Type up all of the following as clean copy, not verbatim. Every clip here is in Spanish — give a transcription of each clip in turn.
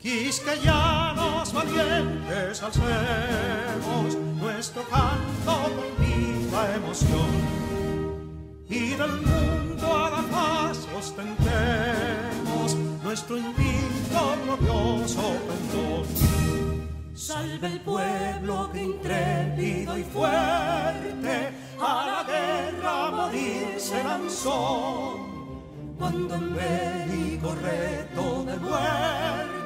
Quisqueyanos valientes alcemos nuestro canto con viva emoción, y del mundo a la paz ostentemos nuestro invicto glorioso pendón. Salve el pueblo que intrépido y fuerte a la guerra a morir se lanzó, cuando en bélico reto de muerte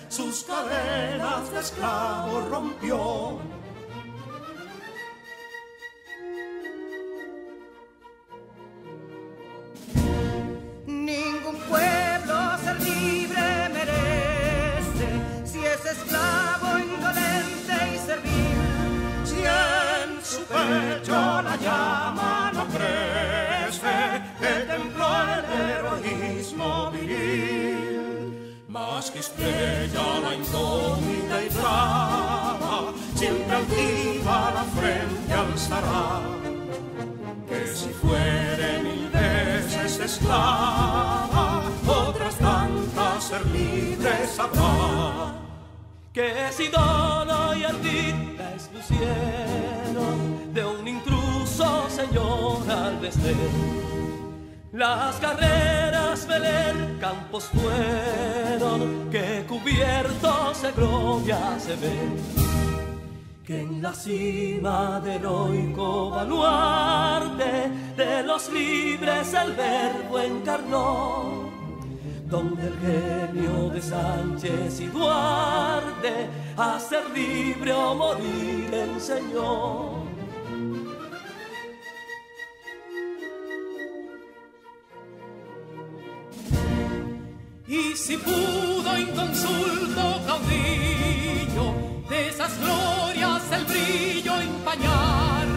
sus cadenas de esclavos rompió. Ningún pueblo ser libre merece si es esclavo, indolente y servil. Si en su pecho la llama no crece, el templo el heroísmo viril. Más que estrella la indómita y flama, siempre altiva la frente alzará, que si fuere mil veces esclava, otras tantas ser libres habrá. Que si Dono y Ardid la expusieron de un intruso señor al desdén, las carreras Belén campos fueron que cubiertos de gloria se ven, que en la cima del heroico baluarte de los libres el verbo encarnó, donde el genio de Sánchez y Duarte a ser libre o morir enseñó. Y si pudo inconsulto caudillo de esas glorias el brillo empañar,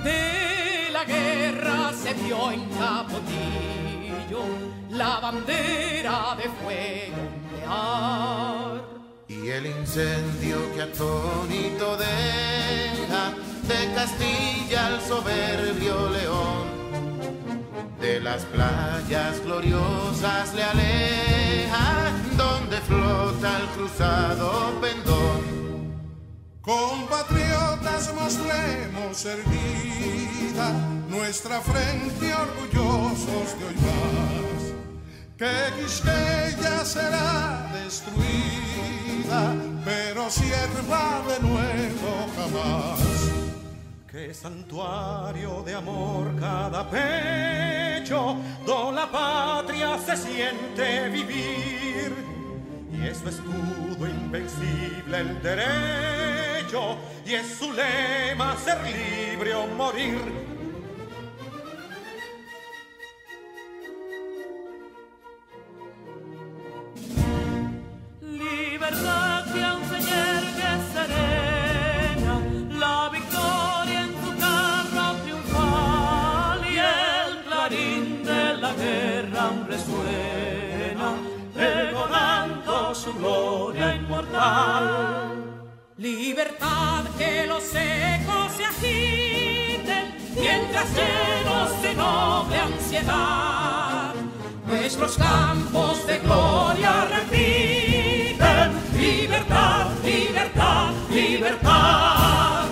de la guerra se vio en Capotillo la bandera de fuego ondear. Y el incendio que atónito deja de Castilla al soberbio león, de las playas gloriosas le aleja, donde flota el cruzado pendón. Compatriotas, mostremos erguida nuestra frente orgullosos de hoy más, que Quisqueya será destruida, pero sierva de nuevo jamás. Que santuario de amor cada pecho, donde la patria se siente vivir, y es su escudo invencible el derecho, y es su lema ser libre o morir. Libertad que aún se yergue serena, la victoria en su carro triunfal, y el clarín de la guerra aún resuena, pregonando su gloria inmortal. Libertad, que los ecos se agiten mientras llenos de noble ansiedad nuestros campos de gloria repiten: libertad, libertad, libertad.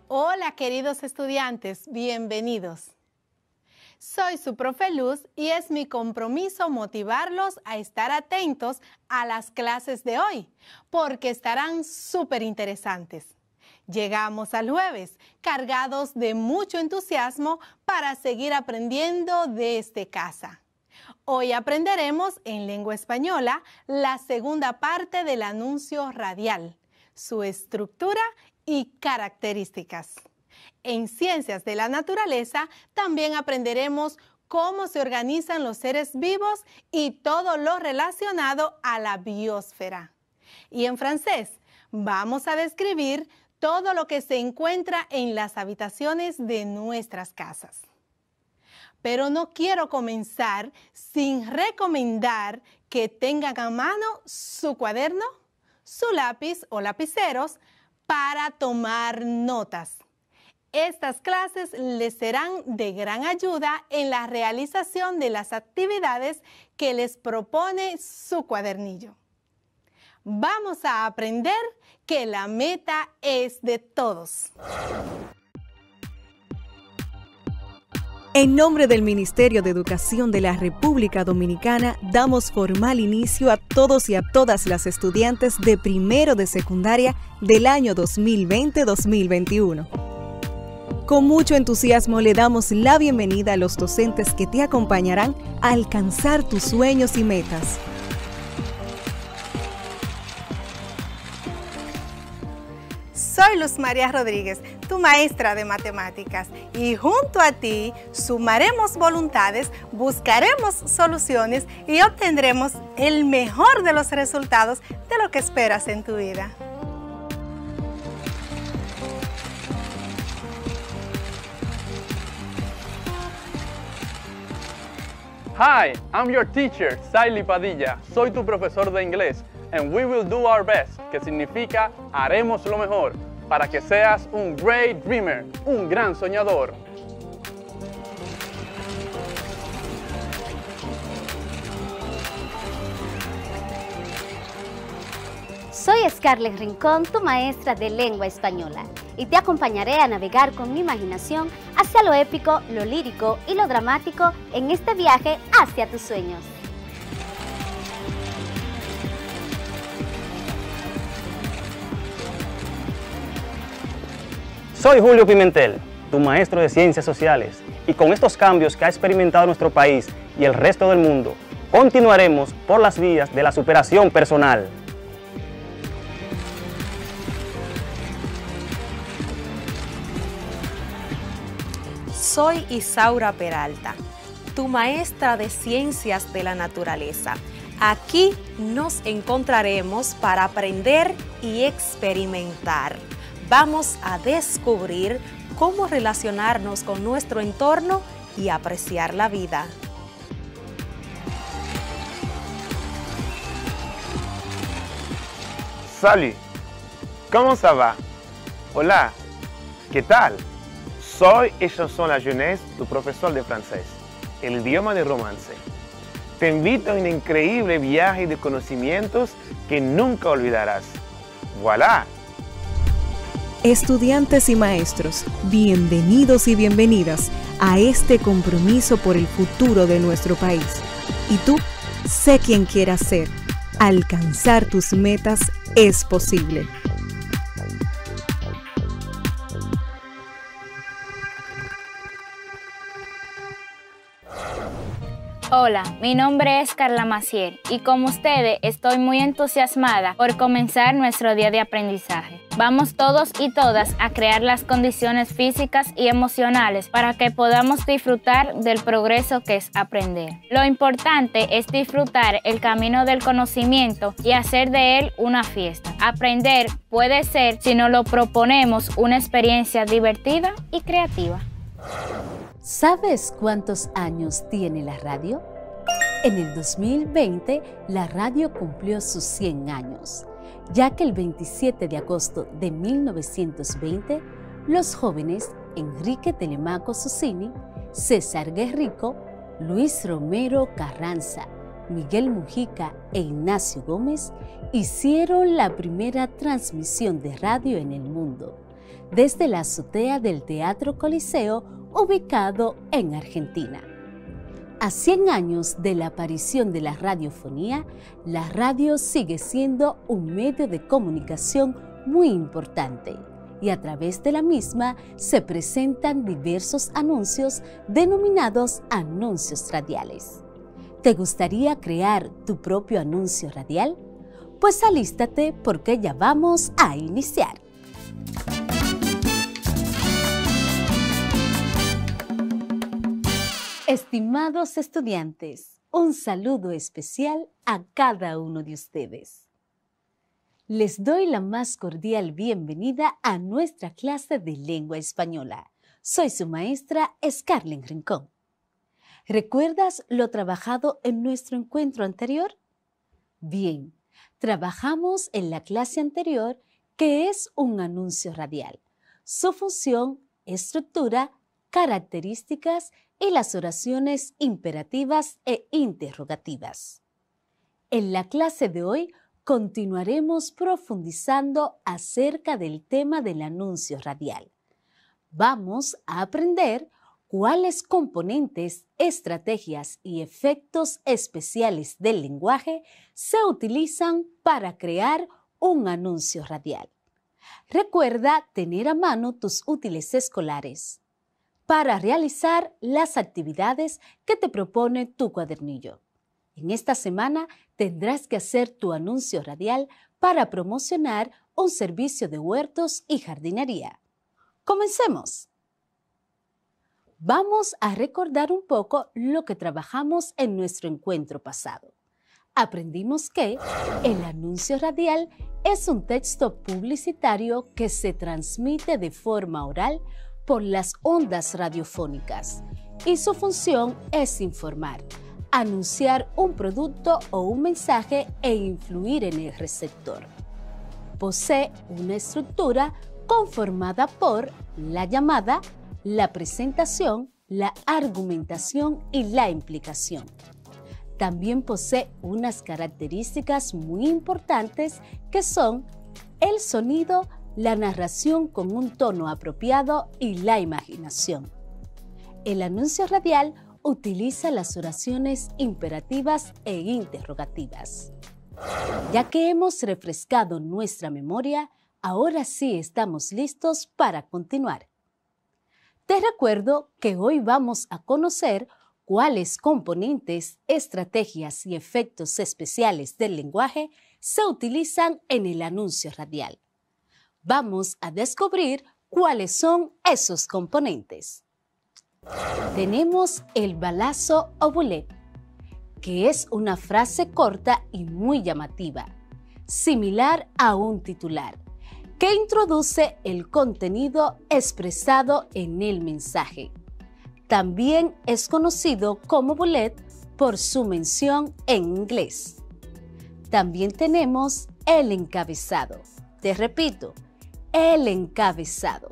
Hola, queridos estudiantes, bienvenidos. Soy su profe Luz y es mi compromiso motivarlos a estar atentos a las clases de hoy, porque estarán súper interesantes. Llegamos al jueves cargados de mucho entusiasmo para seguir aprendiendo desde casa. Hoy aprenderemos en lengua española la segunda parte del anuncio radial, su estructura y características. En Ciencias de la Naturaleza también aprenderemos cómo se organizan los seres vivos y todo lo relacionado a la biosfera. Y en francés vamos a describir todo lo que se encuentra en las habitaciones de nuestras casas. pero no quiero comenzar sin recomendar que tengan a mano su cuaderno, su lápiz o lapiceros para tomar notas. Estas clases les serán de gran ayuda en la realización de las actividades que les propone su cuadernillo. Vamos a aprender que la meta es de todos. En nombre del Ministerio de Educación de la República Dominicana, damos formal inicio a todos y a todas las estudiantes de primero de secundaria del año 2020-2021. Con mucho entusiasmo le damos la bienvenida a los docentes que te acompañarán a alcanzar tus sueños y metas. Soy Luz María Rodríguez, tu maestra de matemáticas, y junto a ti sumaremos voluntades, buscaremos soluciones y obtendremos el mejor de los resultados de lo que esperas en tu vida. Hi, I'm your teacher, Saily Padilla. Soy tu profesor de inglés. And we will do our best, que significa haremos lo mejor, para que seas un great dreamer, un gran soñador. Soy Scarlett Rincón, tu maestra de lengua española, y te acompañaré a navegar con mi imaginación hacia lo épico, lo lírico y lo dramático en este viaje hacia tus sueños. Soy Julio Pimentel, tu maestro de Ciencias Sociales, y con estos cambios que ha experimentado nuestro país y el resto del mundo, continuaremos por las vías de la superación personal. Soy Isaura Peralta, tu maestra de Ciencias de la Naturaleza. Aquí nos encontraremos para aprender y experimentar. Vamos a descubrir cómo relacionarnos con nuestro entorno y apreciar la vida. Salut, ¿cómo ça va? Hola, ¿qué tal? Soy Echanson La Jeunesse, tu profesor de francés, el idioma de romance. Te invito a un increíble viaje de conocimientos que nunca olvidarás. ¡Voilà! Estudiantes y maestros, bienvenidos y bienvenidas a este compromiso por el futuro de nuestro país. Y tú, sé quien quieras ser. Alcanzar tus metas es posible. Hola, mi nombre es Carla Maciel y como ustedes estoy muy entusiasmada por comenzar nuestro día de aprendizaje. Vamos todos y todas a crear las condiciones físicas y emocionales para que podamos disfrutar del progreso que es aprender. Lo importante es disfrutar el camino del conocimiento y hacer de él una fiesta. Aprender puede ser, si nos lo proponemos, una experiencia divertida y creativa. ¿Sabes cuántos años tiene la radio? En el 2020, la radio cumplió sus 100 años, ya que el 27 de agosto de 1920, los jóvenes Enrique Telemaco Susini, César Guerrico, Luis Romero Carranza, Miguel Mujica e Ignacio Gómez hicieron la primera transmisión de radio en el mundo, desde la azotea del Teatro Coliseo, ubicado en Argentina. A 100 años de la aparición de la radiofonía, la radio sigue siendo un medio de comunicación muy importante y a través de la misma se presentan diversos anuncios denominados anuncios radiales. ¿Te gustaría crear tu propio anuncio radial? Pues alístate porque ya vamos a iniciar. Estimados estudiantes, un saludo especial a cada uno de ustedes. Les doy la más cordial bienvenida a nuestra clase de lengua española. Soy su maestra Scarlett Rincón. ¿Recuerdas lo trabajado en nuestro encuentro anterior? Bien, trabajamos en la clase anterior qué es un anuncio radial, su función, estructura, características y las oraciones imperativas e interrogativas. En la clase de hoy continuaremos profundizando acerca del tema del anuncio radial. Vamos a aprender cuáles componentes, estrategias y efectos especiales del lenguaje se utilizan para crear un anuncio radial. Recuerda tener a mano tus útiles escolares para realizar las actividades que te propone tu cuadernillo. En esta semana tendrás que hacer tu anuncio radial para promocionar un servicio de huertos y jardinería. ¡Comencemos! Vamos a recordar un poco lo que trabajamos en nuestro encuentro pasado. Aprendimos que el anuncio radial es un texto publicitario que se transmite de forma oral por las ondas radiofónicas y su función es informar, anunciar un producto o un mensaje e influir en el receptor. Posee una estructura conformada por la llamada, la presentación, la argumentación y la implicación. También posee unas características muy importantes que son el sonido, la narración con un tono apropiado y la imaginación. El anuncio radial utiliza las oraciones imperativas e interrogativas. Ya que hemos refrescado nuestra memoria, ahora sí estamos listos para continuar. Te recuerdo que hoy vamos a conocer cuáles componentes, estrategias y efectos especiales del lenguaje se utilizan en el anuncio radial. Vamos a descubrir cuáles son esos componentes. Tenemos el balazo o bullet, que es una frase corta y muy llamativa, similar a un titular, que introduce el contenido expresado en el mensaje. También es conocido como bullet por su mención en inglés. También tenemos el encabezado. Te repito, el encabezado.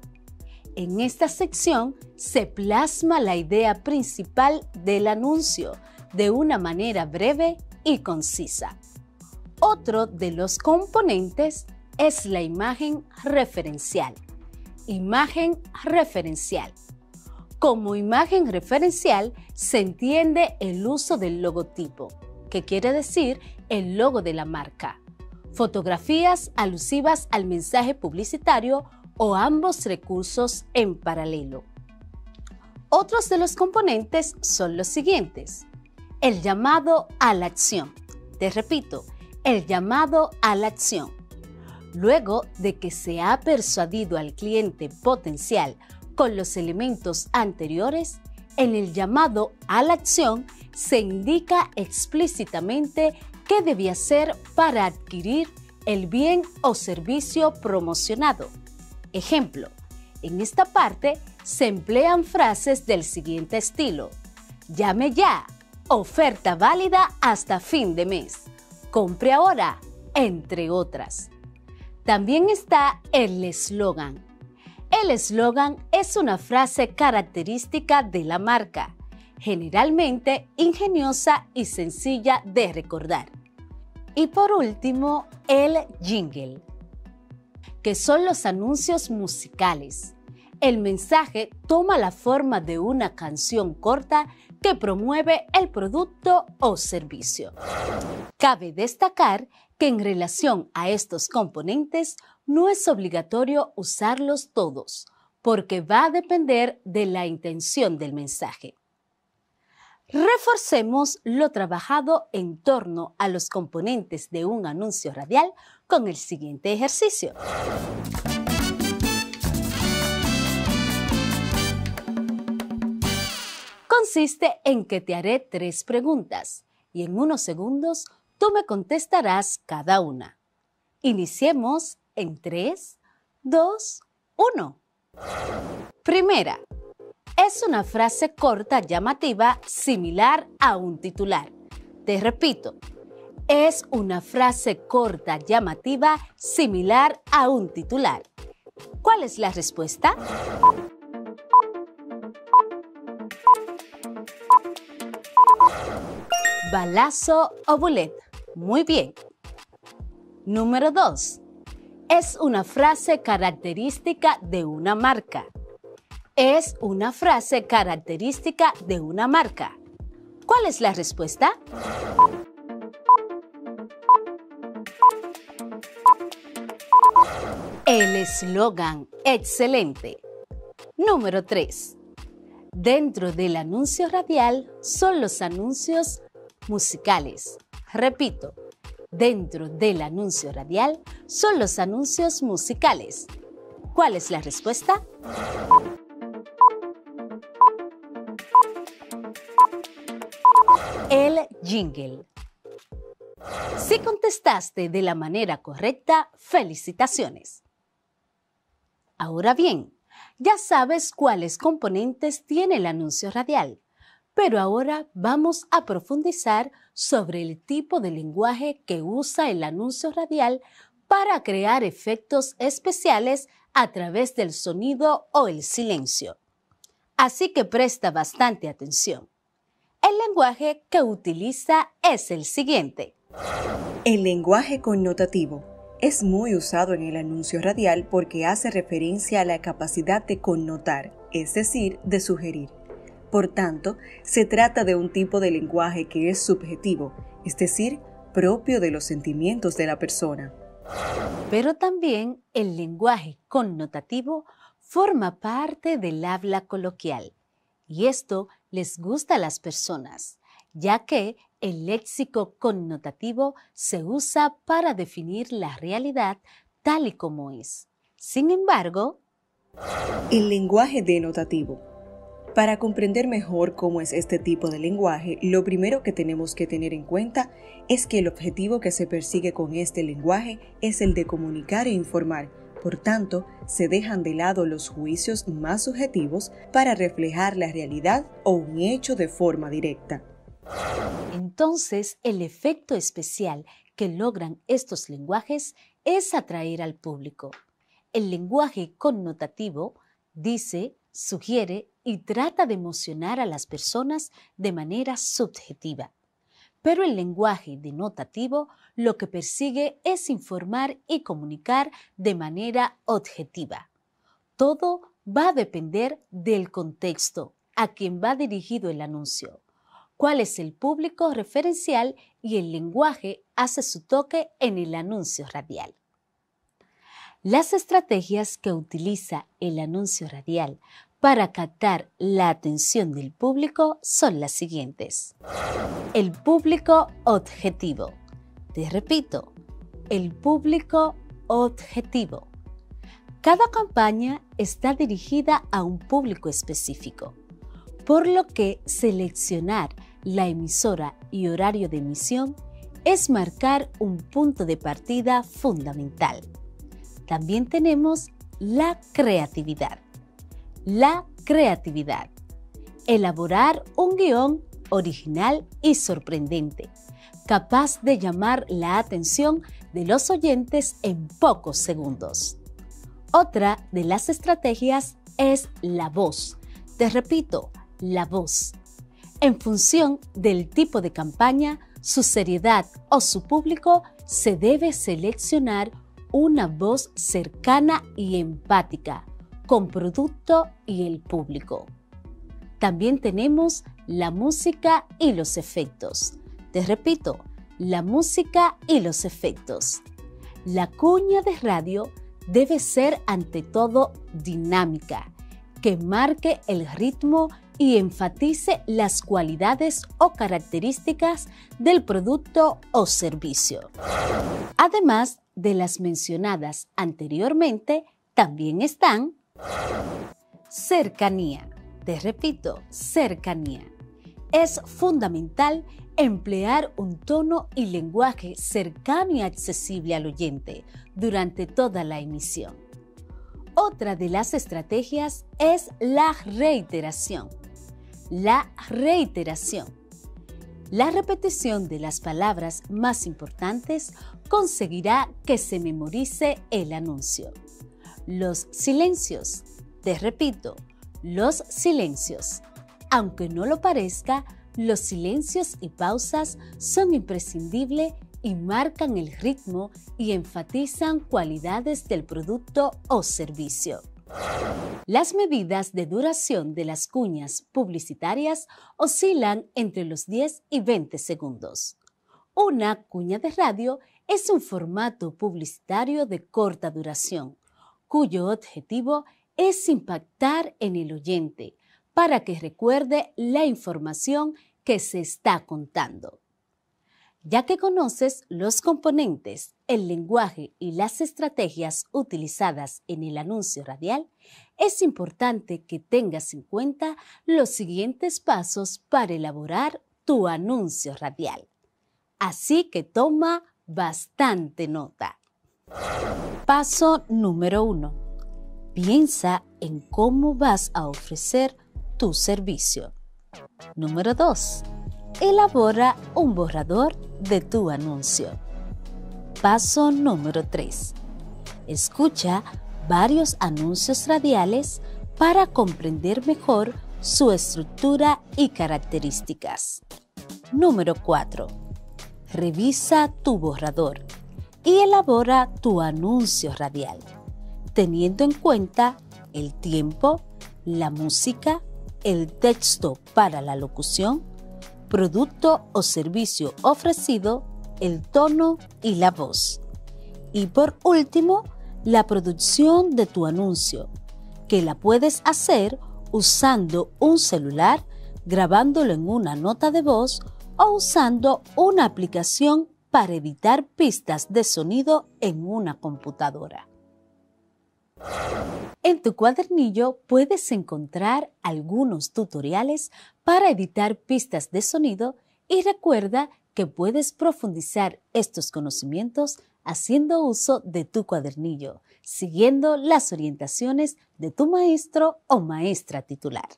En esta sección se plasma la idea principal del anuncio de una manera breve y concisa. Otro de los componentes es la imagen referencial. Imagen referencial. Como imagen referencial se entiende el uso del logotipo, que quiere decir el logo de la marca, fotografías alusivas al mensaje publicitario o ambos recursos en paralelo. Otros de los componentes son los siguientes. El llamado a la acción. Te repito, el llamado a la acción. Luego de que se ha persuadido al cliente potencial con los elementos anteriores, en el llamado a la acción se indica explícitamente qué debe hacer para adquirir el bien o servicio promocionado. Ejemplo, en esta parte se emplean frases del siguiente estilo: llame ya, oferta válida hasta fin de mes, compre ahora, entre otras. También está el eslogan. El eslogan es una frase característica de la marca, generalmente ingeniosa y sencilla de recordar. Y por último, el jingle, que son los anuncios musicales. El mensaje toma la forma de una canción corta que promueve el producto o servicio. Cabe destacar que en relación a estos componentes no es obligatorio usarlos todos, porque va a depender de la intención del mensaje. Reforcemos lo trabajado en torno a los componentes de un anuncio radial con el siguiente ejercicio. Consiste en que te haré 3 preguntas y en unos segundos tú me contestarás cada una. Iniciemos en 3, 2, 1. Primera, Es una frase corta llamativa similar a un titular. Te repito, es una frase corta llamativa similar a un titular. ¿Cuál es la respuesta? Balazo o bullet. Muy bien. Número 2. Es una frase característica de una marca. Es una frase característica de una marca. ¿Cuál es la respuesta? El eslogan. Excelente. Número 3. Dentro del anuncio radial son los anuncios musicales. Repito, dentro del anuncio radial son los anuncios musicales. ¿Cuál es la respuesta? El jingle. Si contestaste de la manera correcta, felicitaciones. Ahora bien, ya sabes cuáles componentes tiene el anuncio radial, pero ahora vamos a profundizar sobre el tipo de lenguaje que usa el anuncio radial para crear efectos especiales a través del sonido o el silencio. Así que presta bastante atención. El lenguaje que utiliza es el siguiente. El lenguaje connotativo es muy usado en el anuncio radial porque hace referencia a la capacidad de connotar, es decir, de sugerir. Por tanto, se trata de un tipo de lenguaje que es subjetivo, es decir, propio de los sentimientos de la persona. Pero también el lenguaje connotativo forma parte del habla coloquial, y esto les gusta a las personas, ya que el léxico connotativo se usa para definir la realidad tal y como es. Sin embargo, el lenguaje denotativo. Para comprender mejor cómo es este tipo de lenguaje, lo primero que tenemos que tener en cuenta es que el objetivo que se persigue con este lenguaje es el de comunicar e informar. Por tanto, se dejan de lado los juicios más subjetivos para reflejar la realidad o un hecho de forma directa. Entonces, el efecto especial que logran estos lenguajes es atraer al público. El lenguaje connotativo dice, sugiere y trata de emocionar a las personas de manera subjetiva. Pero el lenguaje denotativo lo que persigue es informar y comunicar de manera objetiva. Todo va a depender del contexto, a quien va dirigido el anuncio, cuál es el público referencial y el lenguaje hace su toque en el anuncio radial. Las estrategias que utiliza el anuncio radial para captar la atención del público son las siguientes. El público objetivo. Te repito, el público objetivo. Cada campaña está dirigida a un público específico, por lo que seleccionar la emisora y horario de emisión es marcar un punto de partida fundamental. También tenemos la creatividad. La creatividad. Elaborar un guión original y sorprendente, capaz de llamar la atención de los oyentes en pocos segundos. Otra de las estrategias es la voz. Te repito, la voz. En función del tipo de campaña, su seriedad o su público, se debe seleccionar una voz cercana y empática con producto y el público. También tenemos la música y los efectos. Te repito, la música y los efectos. La cuña de radio debe ser ante todo dinámica, que marque el ritmo y enfatice las cualidades o características del producto o servicio. Además de las mencionadas anteriormente, también están cercanía. Te repito, cercanía. Es fundamental emplear un tono y lenguaje cercano y accesible al oyente durante toda la emisión. Otra de las estrategias es la reiteración. La reiteración. La repetición de las palabras más importantes conseguirá que se memorice el anuncio. Los silencios. Te repito, los silencios. Aunque no lo parezca, los silencios y pausas son imprescindibles y marcan el ritmo y enfatizan cualidades del producto o servicio. Las medidas de duración de las cuñas publicitarias oscilan entre los 10 y 20 segundos. Una cuña de radio es un formato publicitario de corta duración, cuyo objetivo es impactar en el oyente para que recuerde la información que se está contando. Ya que conoces los componentes, el lenguaje y las estrategias utilizadas en el anuncio radial, es importante que tengas en cuenta los siguientes pasos para elaborar tu anuncio radial. Así que toma bastante nota. Paso número 1. Piensa en cómo vas a ofrecer tu servicio. Número 2. Elabora un borrador de tu anuncio. Paso número 3. Escucha varios anuncios radiales para comprender mejor su estructura y características. Número 4. Revisa tu borrador y elabora tu anuncio radial, teniendo en cuenta el tiempo, la música, el texto para la locución, producto o servicio ofrecido, el tono y la voz. Y por último, la producción de tu anuncio, que la puedes hacer usando un celular, grabándolo en una nota de voz o usando una aplicación para editar pistas de sonido en una computadora. En tu cuadernillo puedes encontrar algunos tutoriales para editar pistas de sonido y recuerda que puedes profundizar estos conocimientos haciendo uso de tu cuadernillo, siguiendo las orientaciones de tu maestro o maestra titular.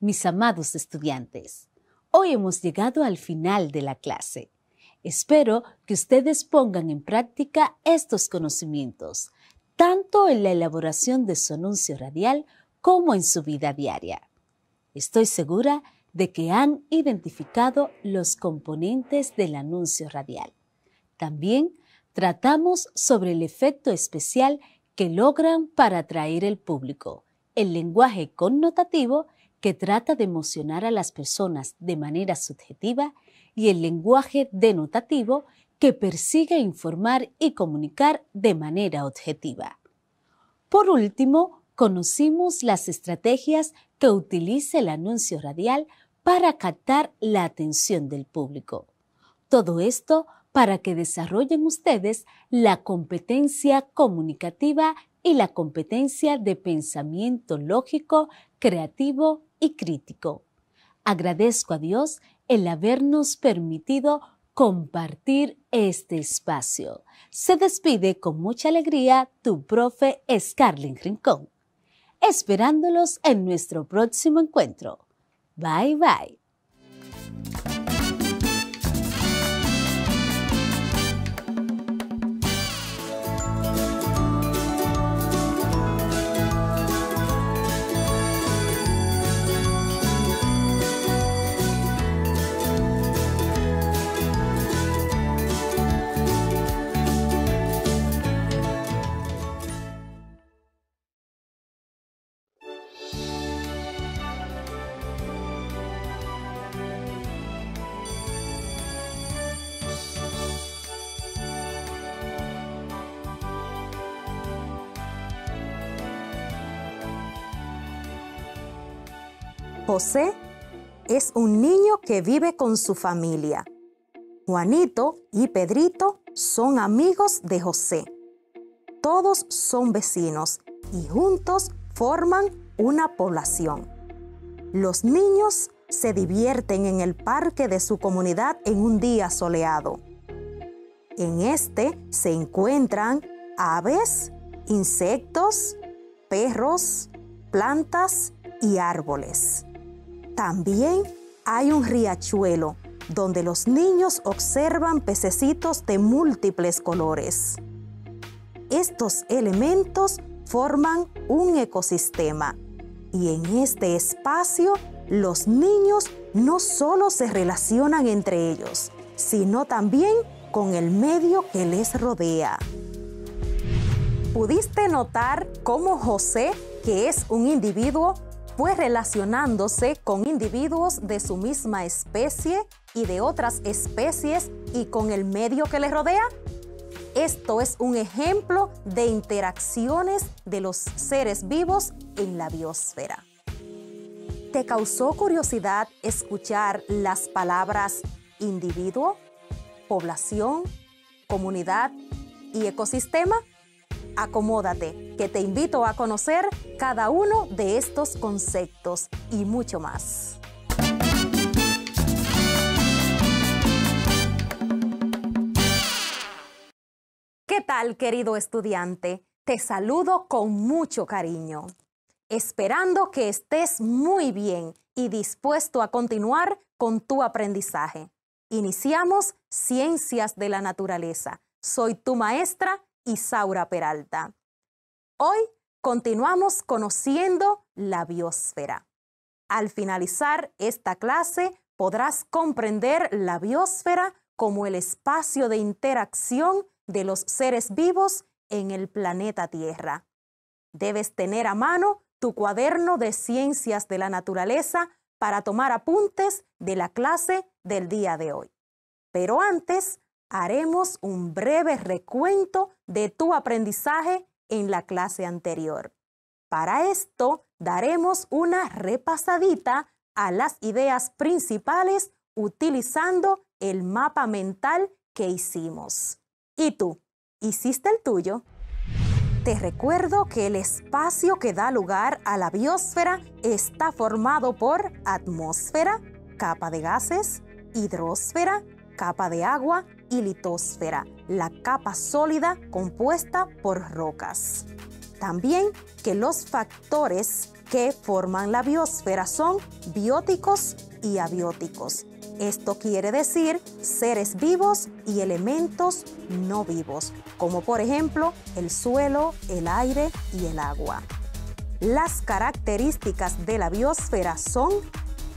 Mis amados estudiantes, hoy hemos llegado al final de la clase. Espero que ustedes pongan en práctica estos conocimientos, tanto en la elaboración de su anuncio radial como en su vida diaria. Estoy segura de que han identificado los componentes del anuncio radial. También tratamos sobre el efecto especial que logran para atraer el público, el lenguaje connotativo que trata de emocionar a las personas de manera subjetiva y el lenguaje denotativo que persigue informar y comunicar de manera objetiva. Por último, conocimos las estrategias que utiliza el anuncio radial para captar la atención del público. Todo esto para que desarrollen ustedes la competencia comunicativa y la competencia de pensamiento lógico, creativo y crítico. Agradezco a Dios el habernos permitido compartir este espacio. Se despide con mucha alegría tu profe Scarlett Rincón, esperándolos en nuestro próximo encuentro. Bye, bye. José es un niño que vive con su familia. Juanito y Pedrito son amigos de José. Todos son vecinos y juntos forman una población. Los niños se divierten en el parque de su comunidad en un día soleado. En este se encuentran aves, insectos, perros, plantas y árboles. También hay un riachuelo donde los niños observan pececitos de múltiples colores. Estos elementos forman un ecosistema y en este espacio los niños no solo se relacionan entre ellos, sino también con el medio que les rodea. ¿Pudiste notar cómo José, que es un individuo, fue relacionándose con individuos de su misma especie y de otras especies y con el medio que les rodea? Esto es un ejemplo de interacciones de los seres vivos en la biosfera. ¿Te causó curiosidad escuchar las palabras individuo, población, comunidad y ecosistema? Acomódate, que te invito a conocer cada uno de estos conceptos y mucho más. ¿Qué tal, querido estudiante? Te saludo con mucho cariño, esperando que estés muy bien y dispuesto a continuar con tu aprendizaje. Iniciamos Ciencias de la Naturaleza. Soy tu maestra, Isaura Peralta. Hoy continuamos conociendo la biosfera. Al finalizar esta clase, podrás comprender la biosfera como el espacio de interacción de los seres vivos en el planeta Tierra. Debes tener a mano tu cuaderno de Ciencias de la Naturaleza para tomar apuntes de la clase del día de hoy. Pero antes, haremos un breve recuento de tu aprendizaje en la clase anterior. Para esto, daremos una repasadita a las ideas principales utilizando el mapa mental que hicimos. ¿Y tú? ¿Hiciste el tuyo? Te recuerdo que el espacio que da lugar a la biosfera está formado por atmósfera, capa de gases, hidrosfera, capa de agua y litosfera, la capa sólida compuesta por rocas. También que los factores que forman la biosfera son bióticos y abióticos. Esto quiere decir seres vivos y elementos no vivos, como por ejemplo el suelo, el aire y el agua. Las características de la biosfera son: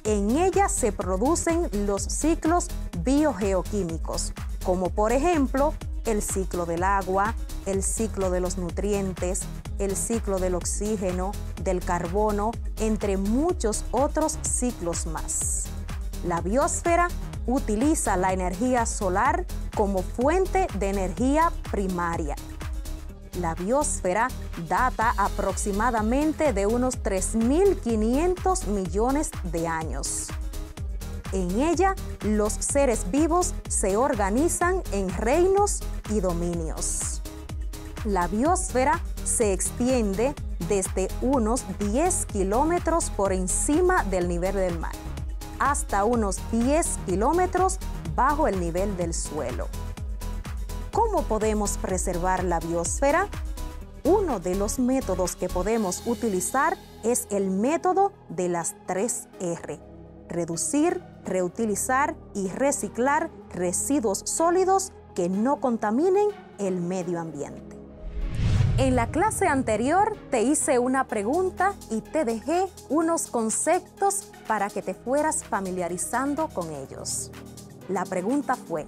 en ella se producen los ciclos biogeoquímicos, como por ejemplo el ciclo del agua, el ciclo de los nutrientes, el ciclo del oxígeno, del carbono, entre muchos otros ciclos más. La biosfera utiliza la energía solar como fuente de energía primaria. La biosfera data aproximadamente de unos 3.500 millones de años. En ella, los seres vivos se organizan en reinos y dominios. La biosfera se extiende desde unos 10 kilómetros por encima del nivel del mar hasta unos 10 kilómetros bajo el nivel del suelo. ¿Cómo podemos preservar la biosfera? Uno de los métodos que podemos utilizar es el método de las 3 R: reducir, reutilizar y reciclar residuos sólidos que no contaminen el medio ambiente. En la clase anterior te hice una pregunta y te dejé unos conceptos para que te fueras familiarizando con ellos. La pregunta fue: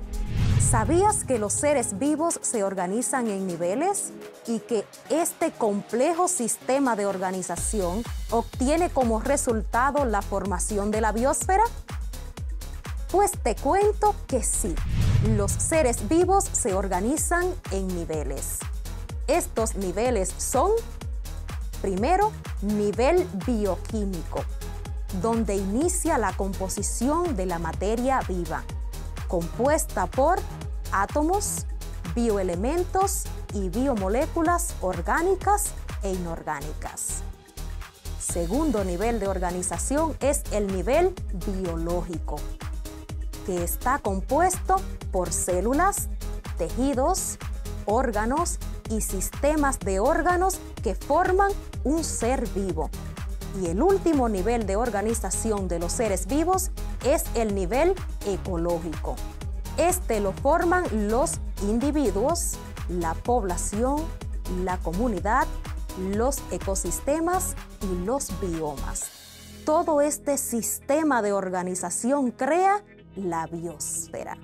¿sabías que los seres vivos se organizan en niveles y que este complejo sistema de organización obtiene como resultado la formación de la biosfera? Pues te cuento que sí, los seres vivos se organizan en niveles. Estos niveles son: primero, nivel bioquímico, donde inicia la composición de la materia viva, compuesta por átomos, bioelementos y biomoléculas orgánicas e inorgánicas. Segundo nivel de organización es el nivel biológico, que está compuesto por células, tejidos, órganos y sistemas de órganos que forman un ser vivo. Y el último nivel de organización de los seres vivos es el nivel ecológico. Este lo forman los individuos, la población, la comunidad, los ecosistemas y los biomas. Todo este sistema de organización crea la biosfera.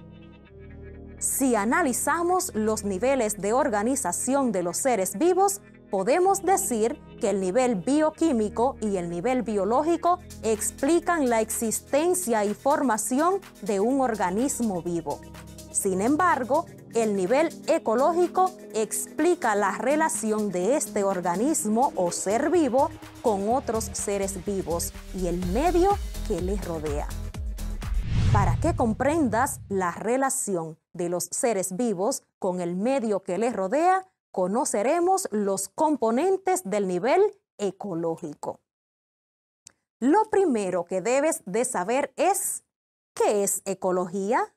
Si analizamos los niveles de organización de los seres vivos, podemos decir que el nivel bioquímico y el nivel biológico explican la existencia y formación de un organismo vivo. Sin embargo, el nivel ecológico explica la relación de este organismo o ser vivo con otros seres vivos y el medio que les rodea. Para que comprendas la relación de los seres vivos con el medio que les rodea, conoceremos los componentes del nivel ecológico. Lo primero que debes de saber es, ¿qué es ecología?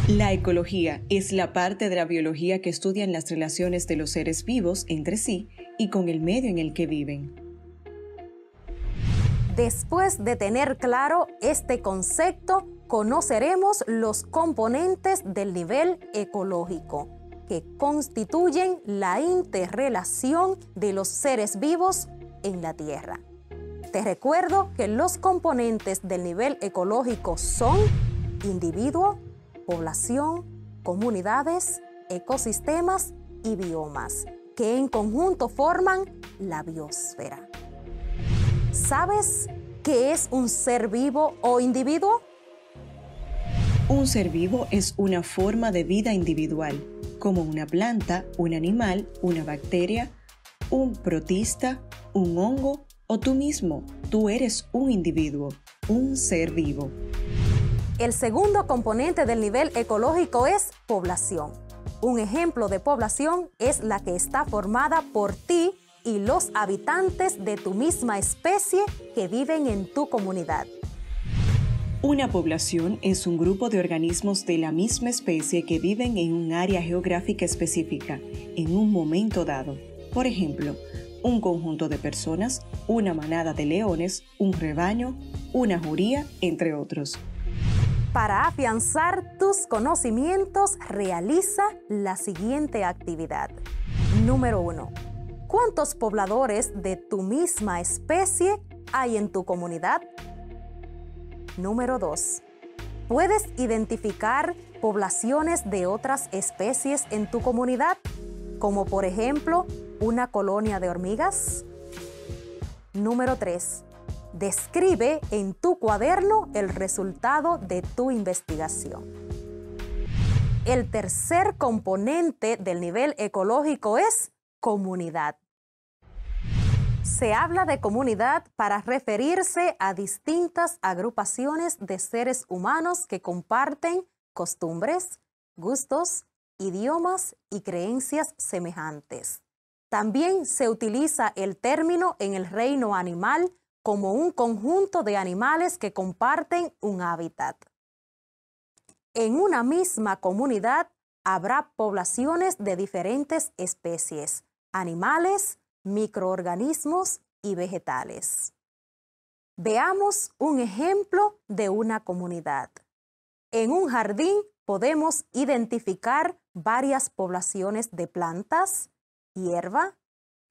La ecología es la parte de la biología que estudia las relaciones de los seres vivos entre sí y con el medio en el que viven. Después de tener claro este concepto, conoceremos los componentes del nivel ecológico, que constituyen la interrelación de los seres vivos en la Tierra. Te recuerdo que los componentes del nivel ecológico son individuo, población, comunidades, ecosistemas y biomas, que en conjunto forman la biosfera. ¿Sabes qué es un ser vivo o individuo? Un ser vivo es una forma de vida individual, como una planta, un animal, una bacteria, un protista, un hongo o tú mismo. Tú eres un individuo, un ser vivo. El segundo componente del nivel ecológico es población. Un ejemplo de población es la que está formada por ti y los habitantes de tu misma especie que viven en tu comunidad. Una población es un grupo de organismos de la misma especie que viven en un área geográfica específica, en un momento dado. Por ejemplo, un conjunto de personas, una manada de leones, un rebaño, una jauría, entre otros. Para afianzar tus conocimientos, realiza la siguiente actividad. Número 1. ¿Cuántos pobladores de tu misma especie hay en tu comunidad? Número 2. ¿Puedes identificar poblaciones de otras especies en tu comunidad? Como por ejemplo, una colonia de hormigas. Número 3. Describe en tu cuaderno el resultado de tu investigación. El tercer componente del nivel ecológico es comunidad. Se habla de comunidad para referirse a distintas agrupaciones de seres humanos que comparten costumbres, gustos, idiomas y creencias semejantes. También se utiliza el término en el reino animal como un conjunto de animales que comparten un hábitat. En una misma comunidad habrá poblaciones de diferentes especies, animales, microorganismos y vegetales. Veamos un ejemplo de una comunidad. En un jardín podemos identificar varias poblaciones de plantas, hierba,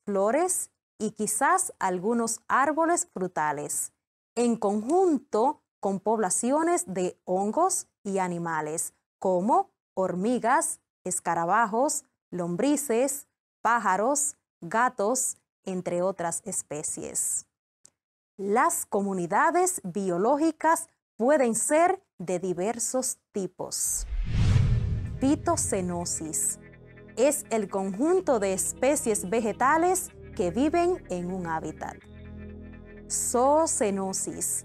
flores y quizás algunos árboles frutales, en conjunto con poblaciones de hongos y animales como hormigas, escarabajos, lombrices, pájaros, gatos, entre otras especies. Las comunidades biológicas pueden ser de diversos tipos. Fitocenosis es el conjunto de especies vegetales que viven en un hábitat. Zoocenosis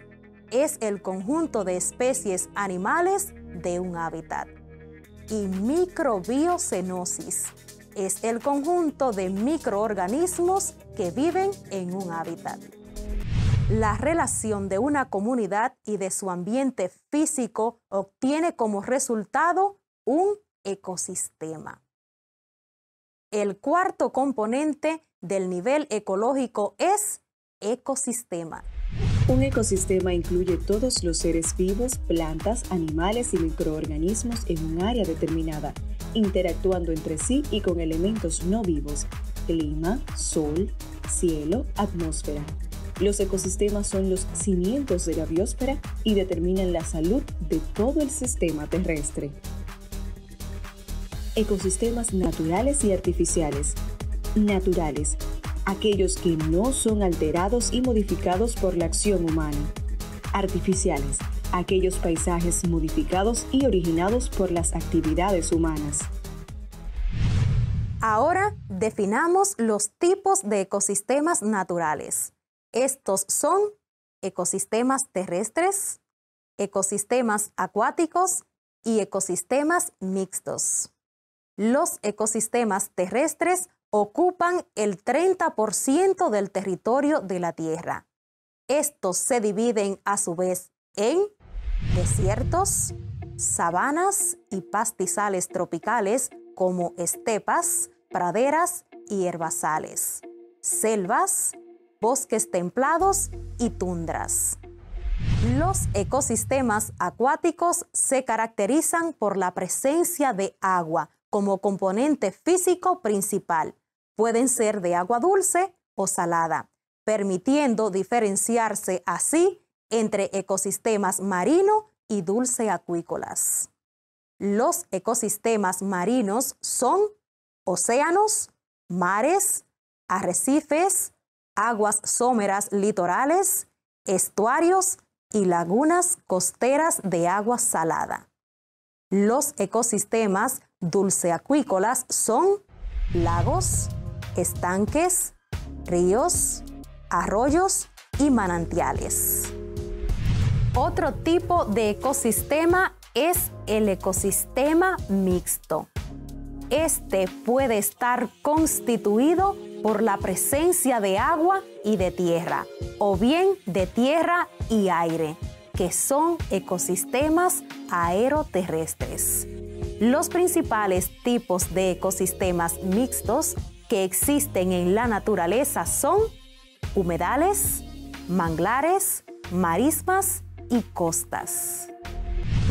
es el conjunto de especies animales de un hábitat. Y microbiocenosis es el conjunto de microorganismos que viven en un hábitat. La relación de una comunidad y de su ambiente físico obtiene como resultado un ecosistema. el cuarto componente del nivel ecológico es ecosistema. Un ecosistema incluye todos los seres vivos, plantas, animales y microorganismos en un área determinada, interactuando entre sí y con elementos no vivos, clima, sol, cielo, atmósfera. Los ecosistemas son los cimientos de la biosfera y determinan la salud de todo el sistema terrestre. Ecosistemas naturales y artificiales. Naturales, aquellos que no son alterados y modificados por la acción humana. Artificiales, aquellos paisajes modificados y originados por las actividades humanas. Ahora definamos los tipos de ecosistemas naturales. Estos son ecosistemas terrestres, ecosistemas acuáticos y ecosistemas mixtos. Los ecosistemas terrestres ocupan el 30% del territorio de la Tierra. Estos se dividen a su vez en desiertos, sabanas y pastizales tropicales como estepas, praderas y herbazales, selvas, bosques templados y tundras. Los ecosistemas acuáticos se caracterizan por la presencia de agua como componente físico principal. Pueden ser de agua dulce o salada, permitiendo diferenciarse así entre ecosistemas marino y dulceacuícolas. Los ecosistemas marinos son océanos, mares, arrecifes, aguas someras litorales, estuarios y lagunas costeras de agua salada. Los ecosistemas dulceacuícolas son lagos, estanques, ríos, arroyos y manantiales. Otro tipo de ecosistema es el ecosistema mixto. Este puede estar constituido por la presencia de agua y de tierra, o bien de tierra y aire, que son ecosistemas aeroterrestres. Los principales tipos de ecosistemas mixtos que existen en la naturaleza son humedales, manglares, marismas y costas.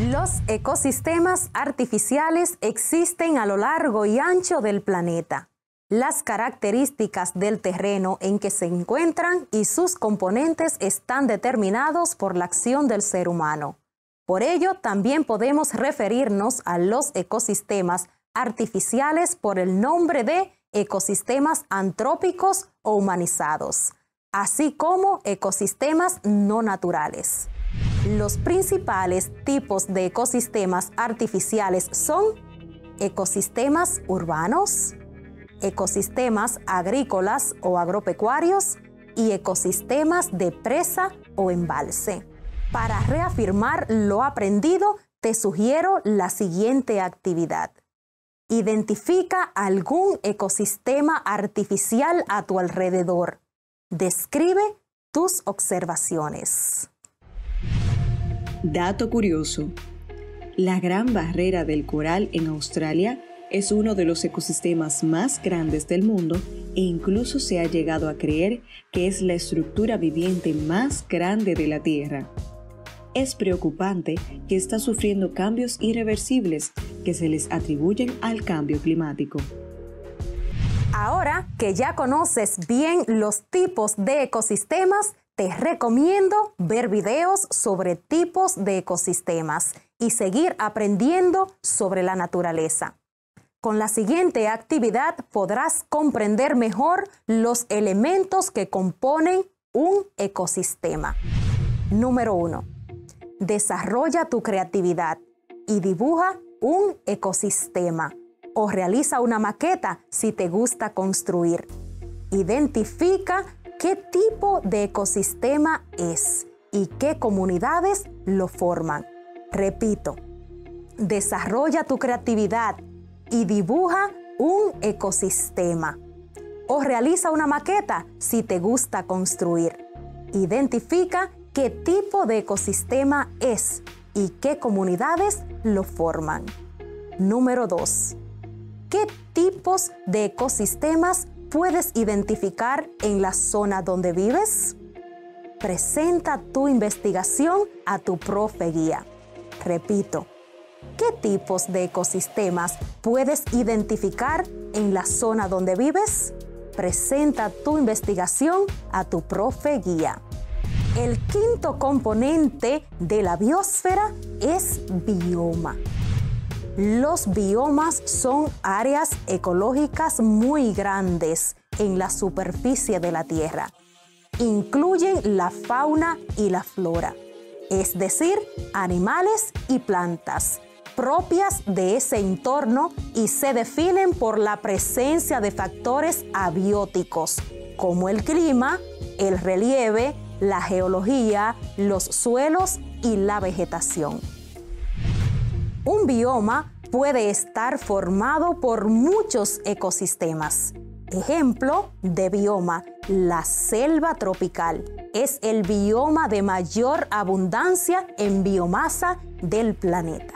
Los ecosistemas artificiales existen a lo largo y ancho del planeta. Las características del terreno en que se encuentran y sus componentes están determinados por la acción del ser humano. Por ello, también podemos referirnos a los ecosistemas artificiales por el nombre de ecosistemas antrópicos o humanizados, así como ecosistemas no naturales. Los principales tipos de ecosistemas artificiales son ecosistemas urbanos, ecosistemas agrícolas o agropecuarios y ecosistemas de presa o embalse. Para reafirmar lo aprendido, te sugiero la siguiente actividad. Identifica algún ecosistema artificial a tu alrededor. Describe tus observaciones. Dato curioso. La Gran Barrera del Coral en Australia es uno de los ecosistemas más grandes del mundo e incluso se ha llegado a creer que es la estructura viviente más grande de la Tierra. Es preocupante que está sufriendo cambios irreversibles que se les atribuyen al cambio climático. Ahora que ya conoces bien los tipos de ecosistemas, te recomiendo ver videos sobre tipos de ecosistemas y seguir aprendiendo sobre la naturaleza. Con la siguiente actividad podrás comprender mejor los elementos que componen un ecosistema. Número 1. Desarrolla tu creatividad y dibuja un ecosistema o realiza una maqueta si te gusta construir. Identifica qué tipo de ecosistema es y qué comunidades lo forman. Repito, desarrolla tu creatividad y dibuja un ecosistema o realiza una maqueta si te gusta construir. Identifica qué tipo de ecosistema es y qué comunidades lo forman. Número 2. ¿qué tipos de ecosistemas puedes identificar en la zona donde vives? Presenta tu investigación a tu profe guía. Repito, ¿qué tipos de ecosistemas puedes identificar en la zona donde vives? Presenta tu investigación a tu profe guía. El quinto componente de la biosfera es bioma. Los biomas son áreas ecológicas muy grandes en la superficie de la Tierra. Incluyen la fauna y la flora, es decir, animales y plantas propias de ese entorno y se definen por la presencia de factores abióticos como el clima, el relieve, la geología, los suelos y la vegetación. Un bioma puede estar formado por muchos ecosistemas. Ejemplo de bioma, la selva tropical. Es el bioma de mayor abundancia en biomasa del planeta.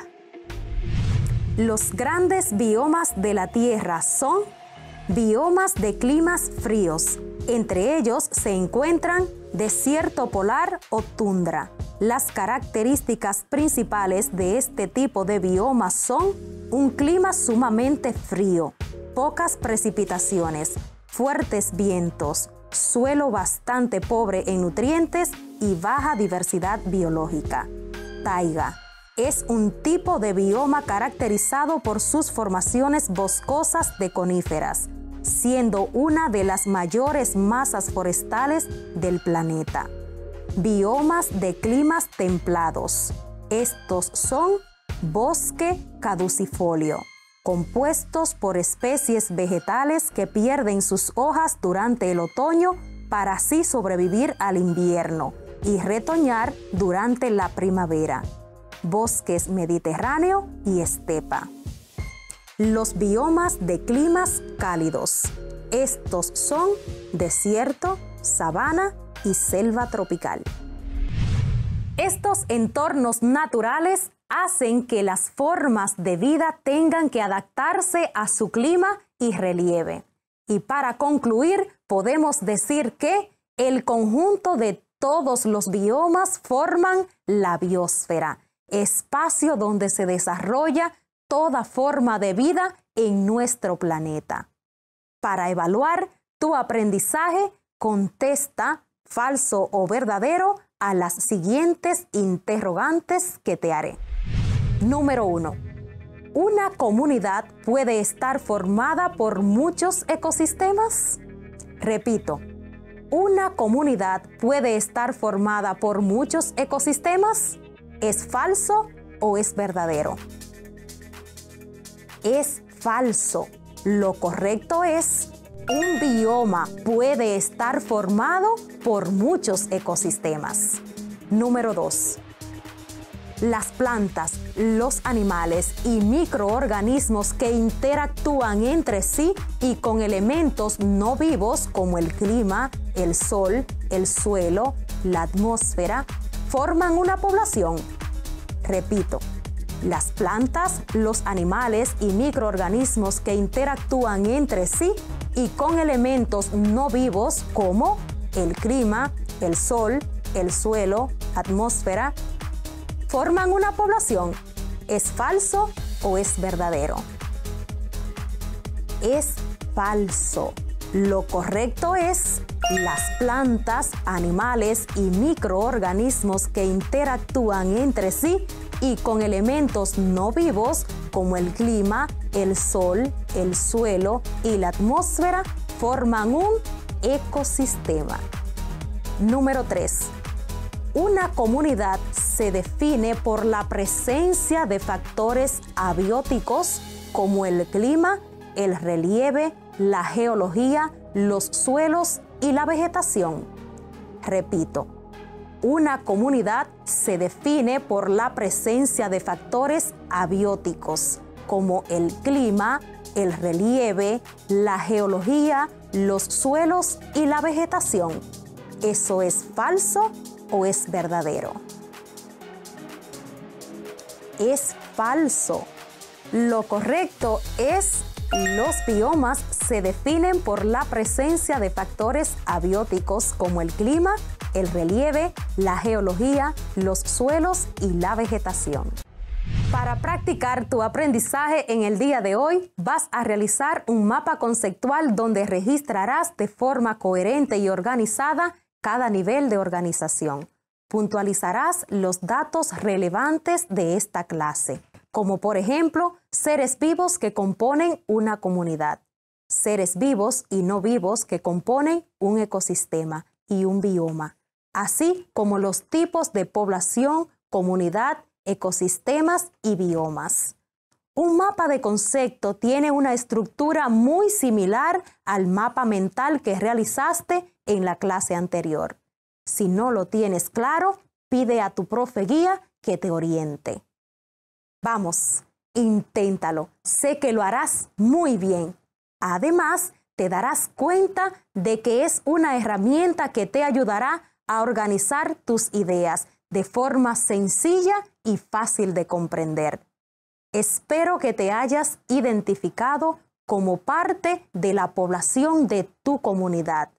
Los grandes biomas de la Tierra son biomas de climas fríos. Entre ellos se encuentran desierto polar o tundra. Las características principales de este tipo de biomas son un clima sumamente frío, pocas precipitaciones, fuertes vientos, suelo bastante pobre en nutrientes y baja diversidad biológica. Taiga es un tipo de bioma caracterizado por sus formaciones boscosas de coníferas, siendo una de las mayores masas forestales del planeta. Biomas de climas templados. Estos son bosque caducifolio, compuestos por especies vegetales que pierden sus hojas durante el otoño para así sobrevivir al invierno y retoñar durante la primavera. Bosques mediterráneo y estepa. Los biomas de climas cálidos. Estos son desierto, sabana y selva tropical. Estos entornos naturales hacen que las formas de vida tengan que adaptarse a su clima y relieve. Y para concluir, podemos decir que el conjunto de todos los biomas forman la biosfera, espacio donde se desarrolla toda forma de vida en nuestro planeta. Para evaluar tu aprendizaje, contesta falso o verdadero a las siguientes interrogantes que te haré. Número 1. ¿Una comunidad puede estar formada por muchos ecosistemas? Repito, ¿una comunidad puede estar formada por muchos ecosistemas? ¿Es falso o es verdadero? Es falso. Lo correcto es: un bioma puede estar formado por muchos ecosistemas. Número 2. Las plantas, los animales y microorganismos que interactúan entre sí y con elementos no vivos como el clima, el sol, el suelo, la atmósfera, forman una población. Repito, las plantas, los animales y microorganismos que interactúan entre sí y con elementos no vivos como el clima, el sol, el suelo, atmósfera, forman una población. ¿Es falso o es verdadero? Es falso. Lo correcto es: las plantas, animales y microorganismos que interactúan entre sí y con elementos no vivos como el clima, el sol, el suelo y la atmósfera forman un ecosistema. Número 3. Una comunidad se define por la presencia de factores abióticos como el clima, el relieve, la geología, los suelos y la vegetación. Repito, una comunidad se define por la presencia de factores abióticos como el clima, el relieve, la geología, los suelos y la vegetación. ¿Eso es falso o es verdadero? Es falso. Lo correcto es: Los biomas se definen por la presencia de factores abióticos como el clima, el relieve, la geología, los suelos y la vegetación. Para practicar tu aprendizaje en el día de hoy, vas a realizar un mapa conceptual donde registrarás de forma coherente y organizada cada nivel de organización. Puntualizarás los datos relevantes de esta clase, como por ejemplo, seres vivos que componen una comunidad, seres vivos y no vivos que componen un ecosistema y un bioma, así como los tipos de población, comunidad, ecosistemas y biomas. Un mapa de concepto tiene una estructura muy similar al mapa mental que realizaste en la clase anterior. Si no lo tienes claro, pide a tu profe guía que te oriente. Vamos, inténtalo. Sé que lo harás muy bien. Además, te darás cuenta de que es una herramienta que te ayudará a organizar tus ideas de forma sencilla y fácil de comprender. Espero que te hayas identificado como parte de la población de tu comunidad,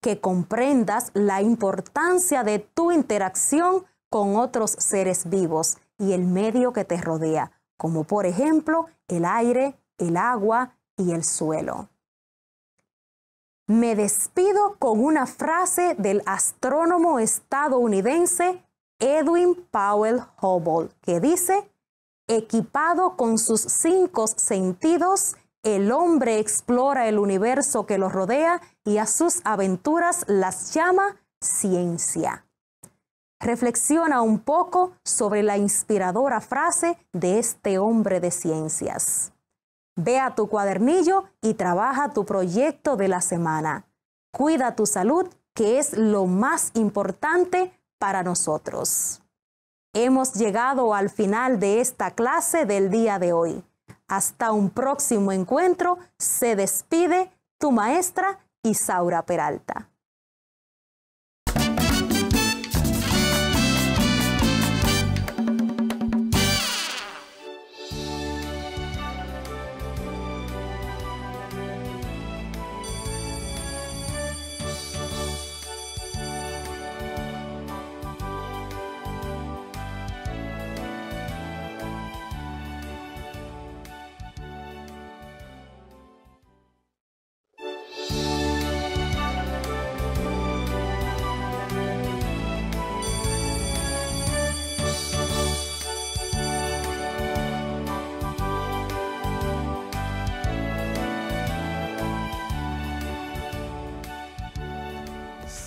que comprendas la importancia de tu interacción con otros seres vivos y el medio que te rodea, como por ejemplo el aire, el agua y el suelo. Me despido con una frase del astrónomo estadounidense Edwin Powell Hubble, que dice: equipado con sus 5 sentidos, el hombre explora el universo que lo rodea y a sus aventuras las llama ciencia. Reflexiona un poco sobre la inspiradora frase de este hombre de ciencias. Ve a tu cuadernillo y trabaja tu proyecto de la semana. Cuida tu salud, que es lo más importante para nosotros. Hemos llegado al final de esta clase del día de hoy. Hasta un próximo encuentro, se despide tu maestra Isaura Peralta.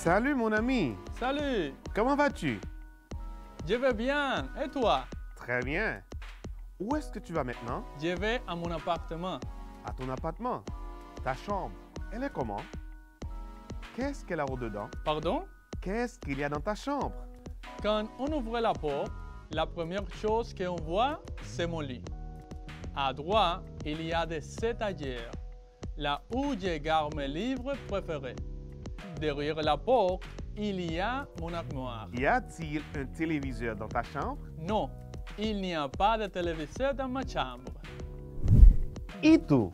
Salut mon ami. Salut. Comment vas-tu? Je vais bien. Et toi? Très bien. Où est-ce que tu vas maintenant? Je vais à mon appartement. À ton appartement? Ta chambre, elle est comment? Qu'est-ce qu'elle a au-dedans? Pardon? Qu'est-ce qu'il y a dans ta chambre? Quand on ouvre la porte, la première chose qu'on voit, c'est mon lit. À droite, il y a des étagères, là où je garde mes livres préférés. Derrière la porte, il y a mon armoire. Y a-t-il un téléviseur dans ta chambre? Non, il n'y a pas de téléviseur dans ma chambre. ¿Y tú?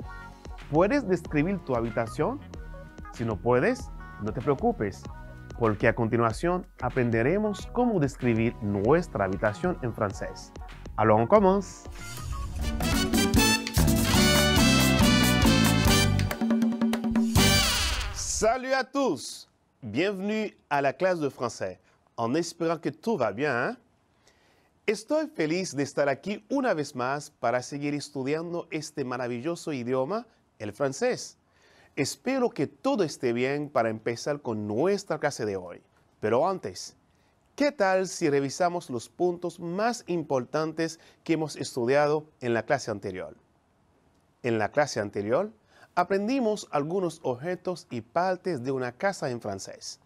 ¿Puedes describir tu habitación? Si no puedes, no te preocupes, porque a continuación aprenderemos cómo describir nuestra habitación en francés. Alors on commence! Salut à tous! Bienvenue à la clase de français, en espérant que tout va bien, ¿eh? Estoy feliz de estar aquí una vez más para seguir estudiando este maravilloso idioma, el francés. Espero que todo esté bien para empezar con nuestra clase de hoy. Pero antes, ¿qué tal si revisamos los puntos más importantes que hemos estudiado en la clase anterior? En la clase anterior, aprendimos algunos objetos y partes de una casa en francés.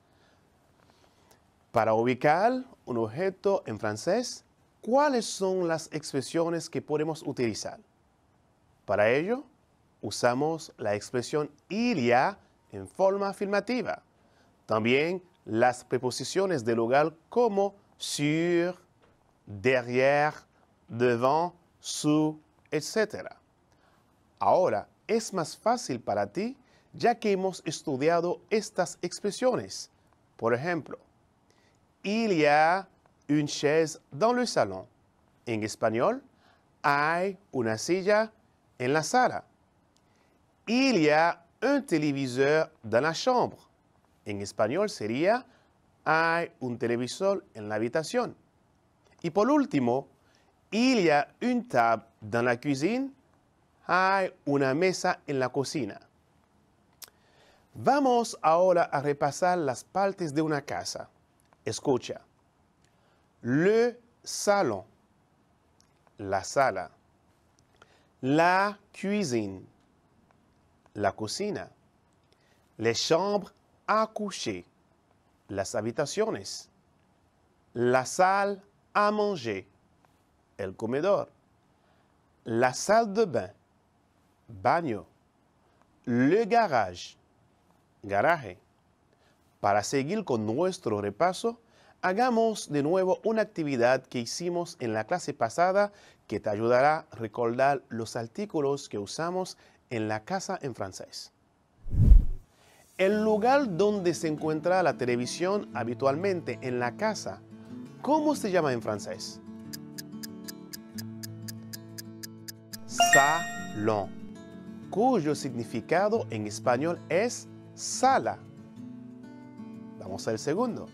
Para ubicar un objeto en francés, ¿cuáles son las expresiones que podemos utilizar? Para ello, usamos la expresión il y a en forma afirmativa. También las preposiciones de lugar como sur, derrière, devant, sous, etc. Ahora, es más fácil para ti ya que hemos estudiado estas expresiones. Por ejemplo, il y a une chaise dans le salon. En español, hay una silla en la sala. Il y a un téléviseur dans la chambre. En español sería, hay un televisor en la habitación. Y por último, il y a une table dans la cuisine. Hay una mesa en la cocina. Vamos ahora a repasar las partes de una casa. Escucha. Le salon, la sala. La cuisine, la cocina. Les chambres à coucher, las habitaciones. La salle à manger, el comedor. La salle de bain, baño. Le garage, garaje. Para seguir con nuestro repaso, hagamos de nuevo una actividad que hicimos en la clase pasada que te ayudará a recordar los artículos que usamos en la casa en francés. El lugar donde se encuentra la televisión habitualmente en la casa, ¿cómo se llama en francés? Salón, cuyo significado en español es sala. Vamos al segundo.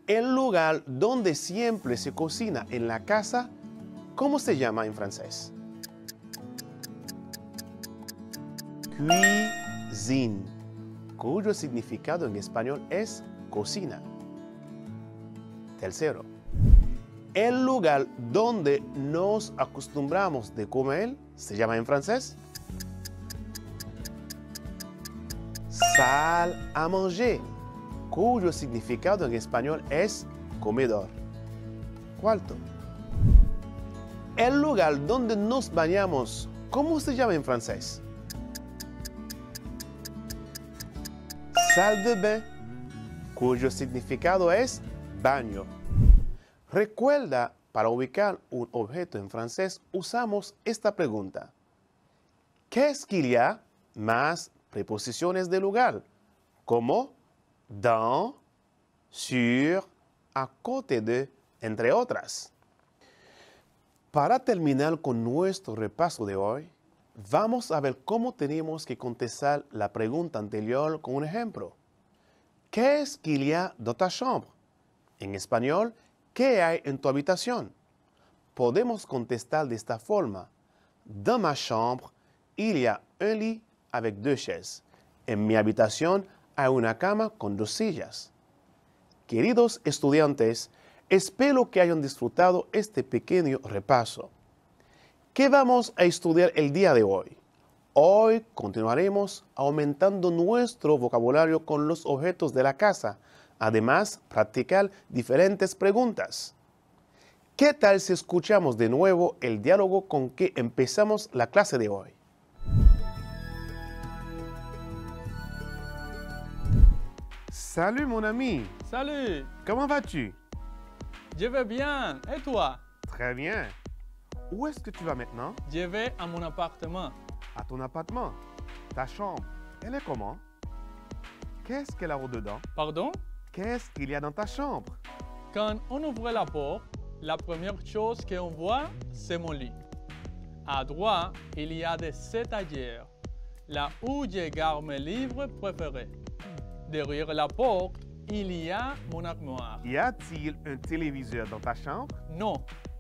El lugar donde siempre se cocina en la casa, ¿cómo se llama en francés? Cuisine, cuyo significado en español es cocina. Tercero, el lugar donde nos acostumbramos de comer, ¿se llama en francés? Salle à manger, cuyo significado en español es comedor. Cuarto, el lugar donde nos bañamos, ¿cómo se llama en francés? Salle de bain, cuyo significado es baño. Recuerda, para ubicar un objeto en francés usamos esta pregunta. ¿Qué es qu'il y a más preposiciones de lugar? Como dans, sur, à côté de, entre otras. Para terminar con nuestro repaso de hoy, vamos a ver cómo tenemos que contestar la pregunta anterior con un ejemplo. ¿Qué es qu'il y a dans ta chambre? En español, ¿qué hay en tu habitación? Podemos contestar de esta forma. Dans ma chambre, il y a un lit avec 2 chaises. En mi habitación hay una cama con 2 sillas. Queridos estudiantes, espero que hayan disfrutado este pequeño repaso. ¿Qué vamos a estudiar el día de hoy? Hoy continuaremos aumentando nuestro vocabulario con los objetos de la casa. Además, practicar diferentes preguntas. ¿Qué tal si escuchamos de nuevo el diálogo con que empezamos la clase de hoy? Salut mon ami. Salut. Comment vas-tu? Je vais bien. Et toi? Très bien. Où est-ce que tu vas maintenant? Je vais à mon appartement. À ton appartement? Ta chambre, elle est comment? Qu'est-ce qu'elle a au-dedans? Pardon? Qu'est-ce qu'il y a dans ta chambre? Quand on ouvre la porte, la première chose qu'on voit, c'est mon lit. À droite, il y a des étagères, là où je garde mes livres préférés. Derrière la porte, il y a mon armoire. Y a-t-il un téléviseur dans ta chambre? Non,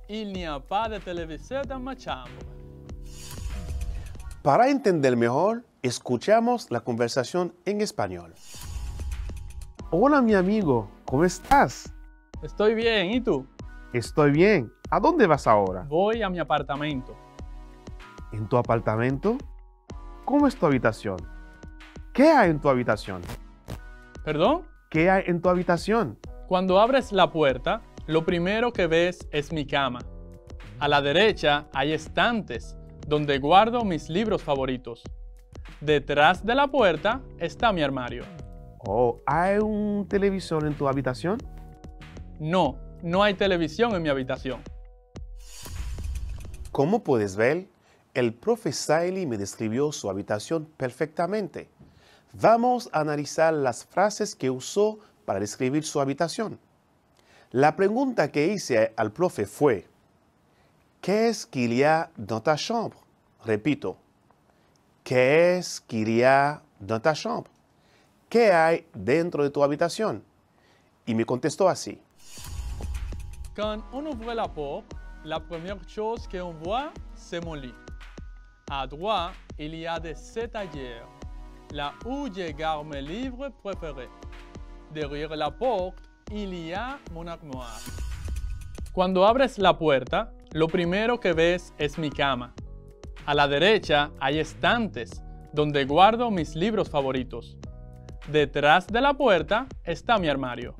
il n'y a pas de téléviseur dans ma chambre. Para entender mejor, escuchamos la conversación en español. Hola, mi amigo, ¿cómo estás? Estoy bien, ¿y tú? Estoy bien. ¿A dónde vas ahora? Voy a mi apartamento. ¿En tu apartamento? ¿Cómo es tu habitación? ¿Qué hay en tu habitación? ¿Perdón? ¿Qué hay en tu habitación? Cuando abres la puerta, lo primero que ves es mi cama. A la derecha hay estantes donde guardo mis libros favoritos. Detrás de la puerta está mi armario. Oh, ¿hay un televisor en tu habitación? No, no hay televisión en mi habitación. Como puedes ver, El profe Saily me describió su habitación perfectamente. Vamos a analizar las frases que usó para describir su habitación. La pregunta que hice al profe fue: ¿Qu'est-ce qu'il y a dans ta chambre? Repito, ¿Qu'est-ce qu'il y a dans ta chambre? ¿Qué hay dentro de tu habitación? Y me contestó así. Quand on ouvre la porte, la première chose qu'on voit, c'est mon lit. À droite, il y a des étagères, là où je garde mes livres préférés. Derrière la porte, il y a mon armoire. Cuando abres la puerta, lo primero que ves es mi cama. A la derecha hay estantes donde guardo mis libros favoritos. Detrás de la puerta está mi armario.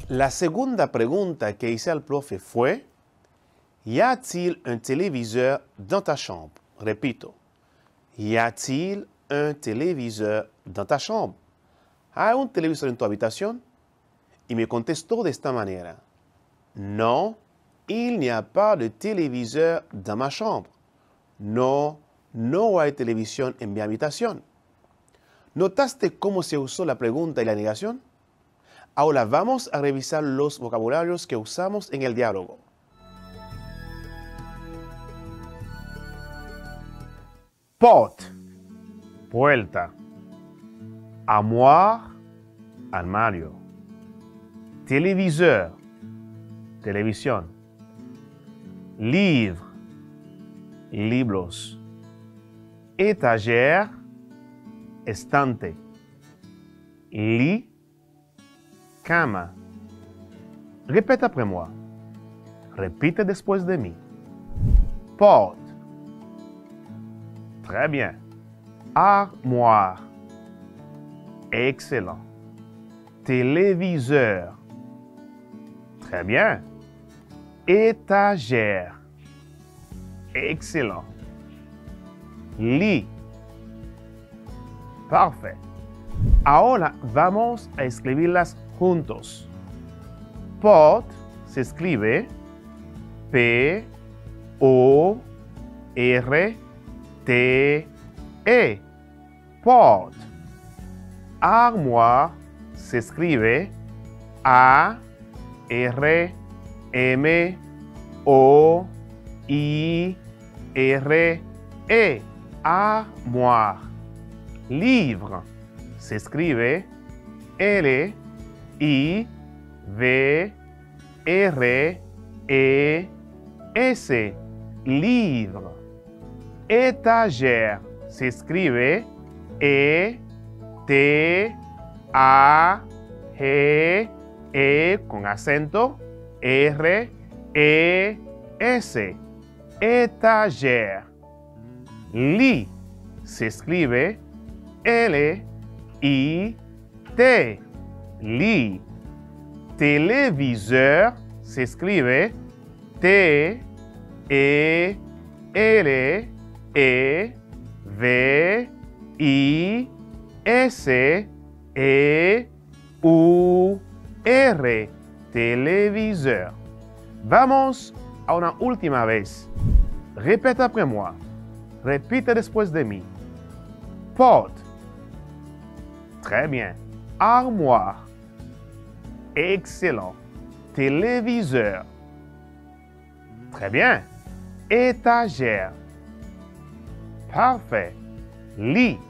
La segunda pregunta que hice al profe fue: ¿Y a-t-il un téléviseur dans ta chambre? Repito, ¿Y a-t-il un téléviseur dans ta chambre? ¿Hay un televisor en tu habitación? Y me contestó de esta manera: Non, il n'y a pas de téléviseur dans ma chambre. No, no hay televisión en mi habitación. ¿Notaste cómo se usó la pregunta y la negación? Ahora vamos a revisar los vocabularios que usamos en el diálogo. Porte, puerta. Armoire, armario. Téléviseur, televisión. Livre, libros. Étagère, estante. Lit, cama. Répète après moi. Repite después de mí. Porte. Très bien. Armoire. Excellent. Téléviseur. Très bien. Étagère. Excellent. Lit. Parfait. Ahora vamos a escribirlas juntos. Porte se escribe P-O-R-T-E. Porte. Armoire se escribe A-R-M-O-I-R-E. Armoire. Livre se escribe L-I-V-R-E-S. Livre. Étagère se escribe E-T-A-G-E con acento R-E-S. Étagère. Lit se escribe L-I-T. Lit. Téléviseur se escribe T-E-L-E-V-I-S-E-U-R. Téléviseur. Vamos a una última vez. Repite après moi. Repite después de mí. Porte. Très bien. Armoire. Excellent. Téléviseur. Très bien. Étagère. Parfait. Lit.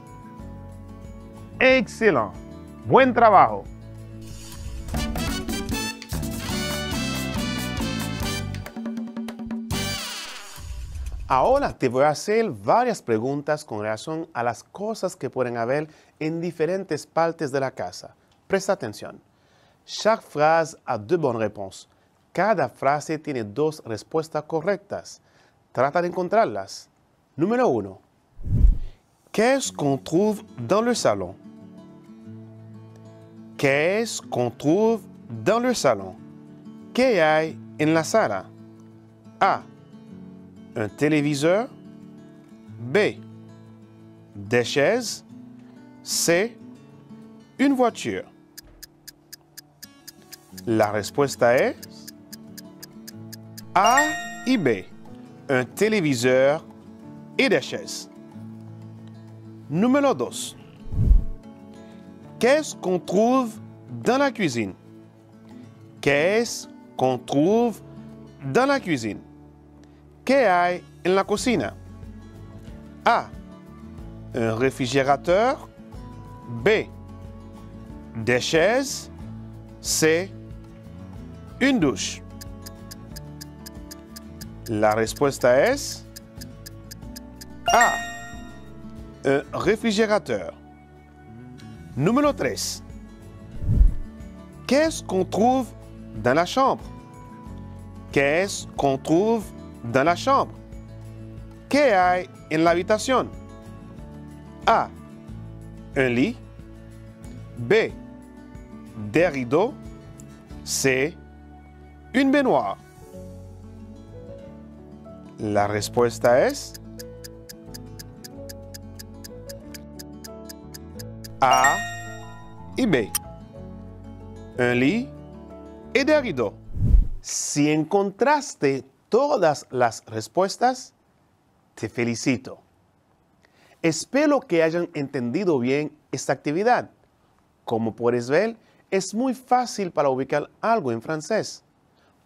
Excellent. Buen trabajo. Ahora te voy a hacer varias preguntas con relación a las cosas que pueden haber en diferentes partes de la casa. Presta atención. Chaque phrase a deux bonnes réponses. Cada frase tiene dos respuestas correctas. Trata de encontrarlas. Número 1. Qu'est-ce qu'on trouve dans le salon? Qu'est-ce qu'on trouve dans le salon? ¿Qué hay en la sala? A. Un téléviseur. B. Des chaises. C. Une voiture. La respuesta es A y B. Un téléviseur et des chaises. Numéro 2. Qu'est-ce qu'on trouve dans la cuisine? Qu'est-ce qu'on trouve dans la cuisine? ¿Qué hay en la cocina? A. Un réfrigérateur. B. Des chaises. C. Une douche. La respuesta es A. Un réfrigérateur. Numéro 3. Qu'est-ce qu'on trouve dans la chambre? Qu'est-ce qu'on trouve dans la chambre? ¿Qué hay en la habitación? A. Un lit. B. Des rideaux. C. Une baignoire. La respuesta es A y B. Un lit y des rideaux. Si encontraste todas las respuestas, te felicito. Espero que hayan entendido bien esta actividad. Como puedes ver, es muy fácil para ubicar algo en francés.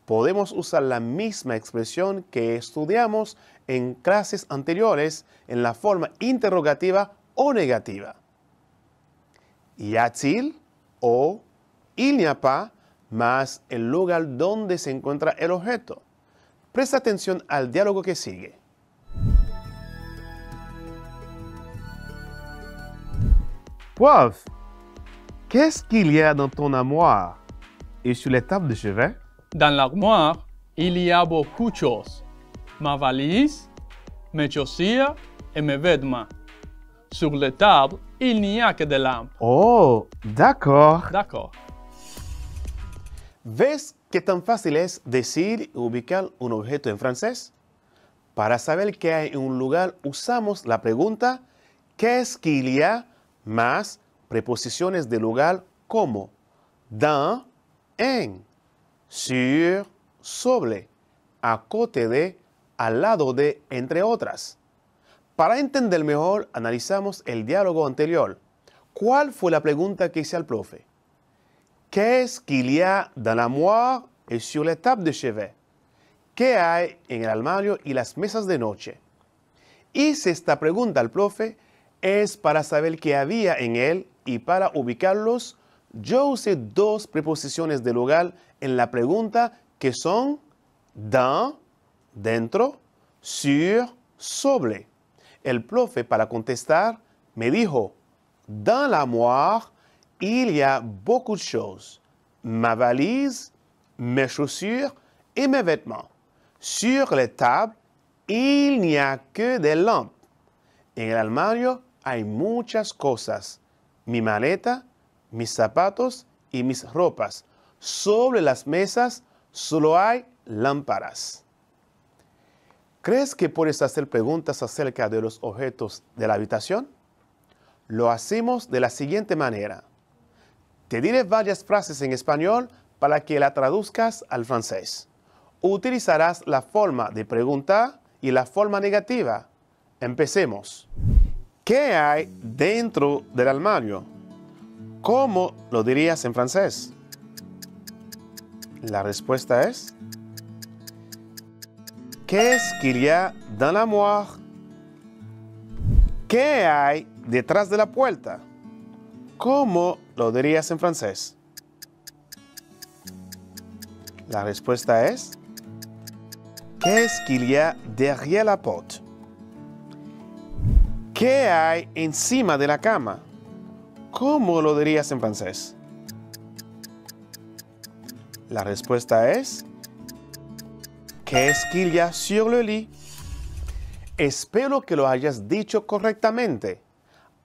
Podemos usar la misma expresión que estudiamos en clases anteriores en la forma interrogativa o negativa. Y a-t-il o il n'y a pas más el lugar donde se encuentra el objeto. Presta atención al diálogo que sigue. Prof, qu'est-ce qu'il y a dans ton armoire et sur les tables de chevet? Dans l'armoire, il y a beaucoup de choses. Ma valise, mes chaussures et mes vêtements. Sur la table, il n'y a que des lampes. Oh, d'accord. D'accord. ¿Ves qué tan fácil es decir y ubicar un objeto en francés? Para saber qué hay en un lugar, usamos la pregunta ¿qu'est-ce qu'il y a? Más preposiciones de lugar como dans, en, sur, sobre, a côté de, al lado de, entre otras. Para entender mejor, analizamos el diálogo anterior. ¿Cuál fue la pregunta que hice al profe? ¿Qu'est-ce qu'il y a dans l'armoire et sur les tables de chevet? ¿Qué hay en el armario y las mesas de noche? Hice esta pregunta al profe es para saber qué había en él y para ubicarlos, yo usé dos preposiciones de lugar en la pregunta que son dans, dentro, sur, sobre. El profe para contestar me dijo, dans l'armoire, il y a beaucoup de choses. Ma valise, mes chaussures et mes vêtements. Sur les tables, il n'y a que des lampes. En el armario hay muchas cosas. Mi maleta, mis zapatos y mis ropas. Sobre las mesas solo hay lámparas. ¿Crees que puedes hacer preguntas acerca de los objetos de la habitación? Lo hacemos de la siguiente manera. Te diré varias frases en español para que la traduzcas al francés. Utilizarás la forma de pregunta y la forma negativa. Empecemos. ¿Qué hay dentro del armario? ¿Cómo lo dirías en francés? La respuesta es Qu'est-ce qu'il y a dans l'armoire? ¿Qué hay detrás de la puerta? ¿Cómo lo dirías en francés? La respuesta es Qu'est-ce qu'il y a derrière la porte? ¿Qué hay encima de la cama? ¿Cómo lo dirías en francés? La respuesta es Qu'est-ce qu'il y a sur le lit? Espero que lo hayas dicho correctamente.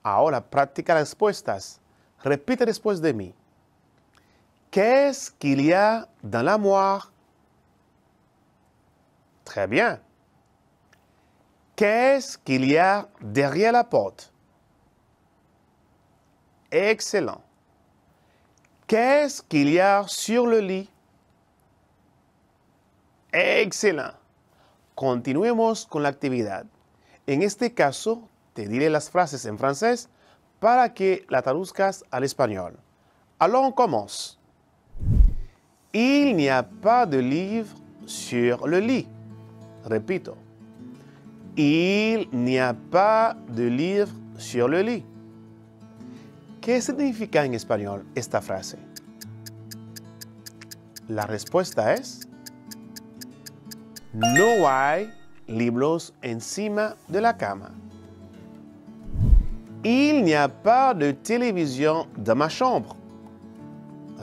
Ahora practica las respuestas. Repite después de mí. Qu'est-ce qu'il y a dans l'armoire? Très bien. Qu'est-ce qu'il y a derrière la porte? Excellent. Qu'est-ce qu'il y a sur le lit? Excellent. Continuemos con la actividad. En este caso, te diré las frases en francés para que la traduzcas al español. Alors on commence. Il n'y a pas de livre sur le lit. Repito. Il n'y a pas de livre sur le lit. ¿Qué significa en español esta frase? La respuesta es: no hay libros encima de la cama. Il n'y a pas de télévision dans ma chambre.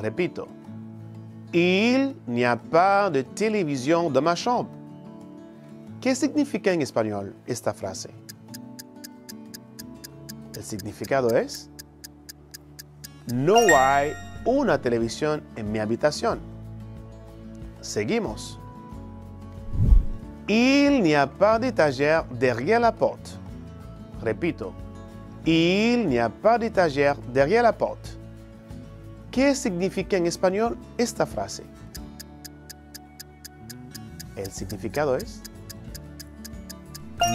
Repito. Il n'y a pas de télévision dans ma chambre. ¿Qué significa en español esta frase? El significado es: no hay una televisión en mi habitación. Seguimos. Il n'y a pas d'étagère derrière la porte. Repito. Il n'y a pas d'étagère derrière la porte. ¿Qué significa en español esta frase? El significado es: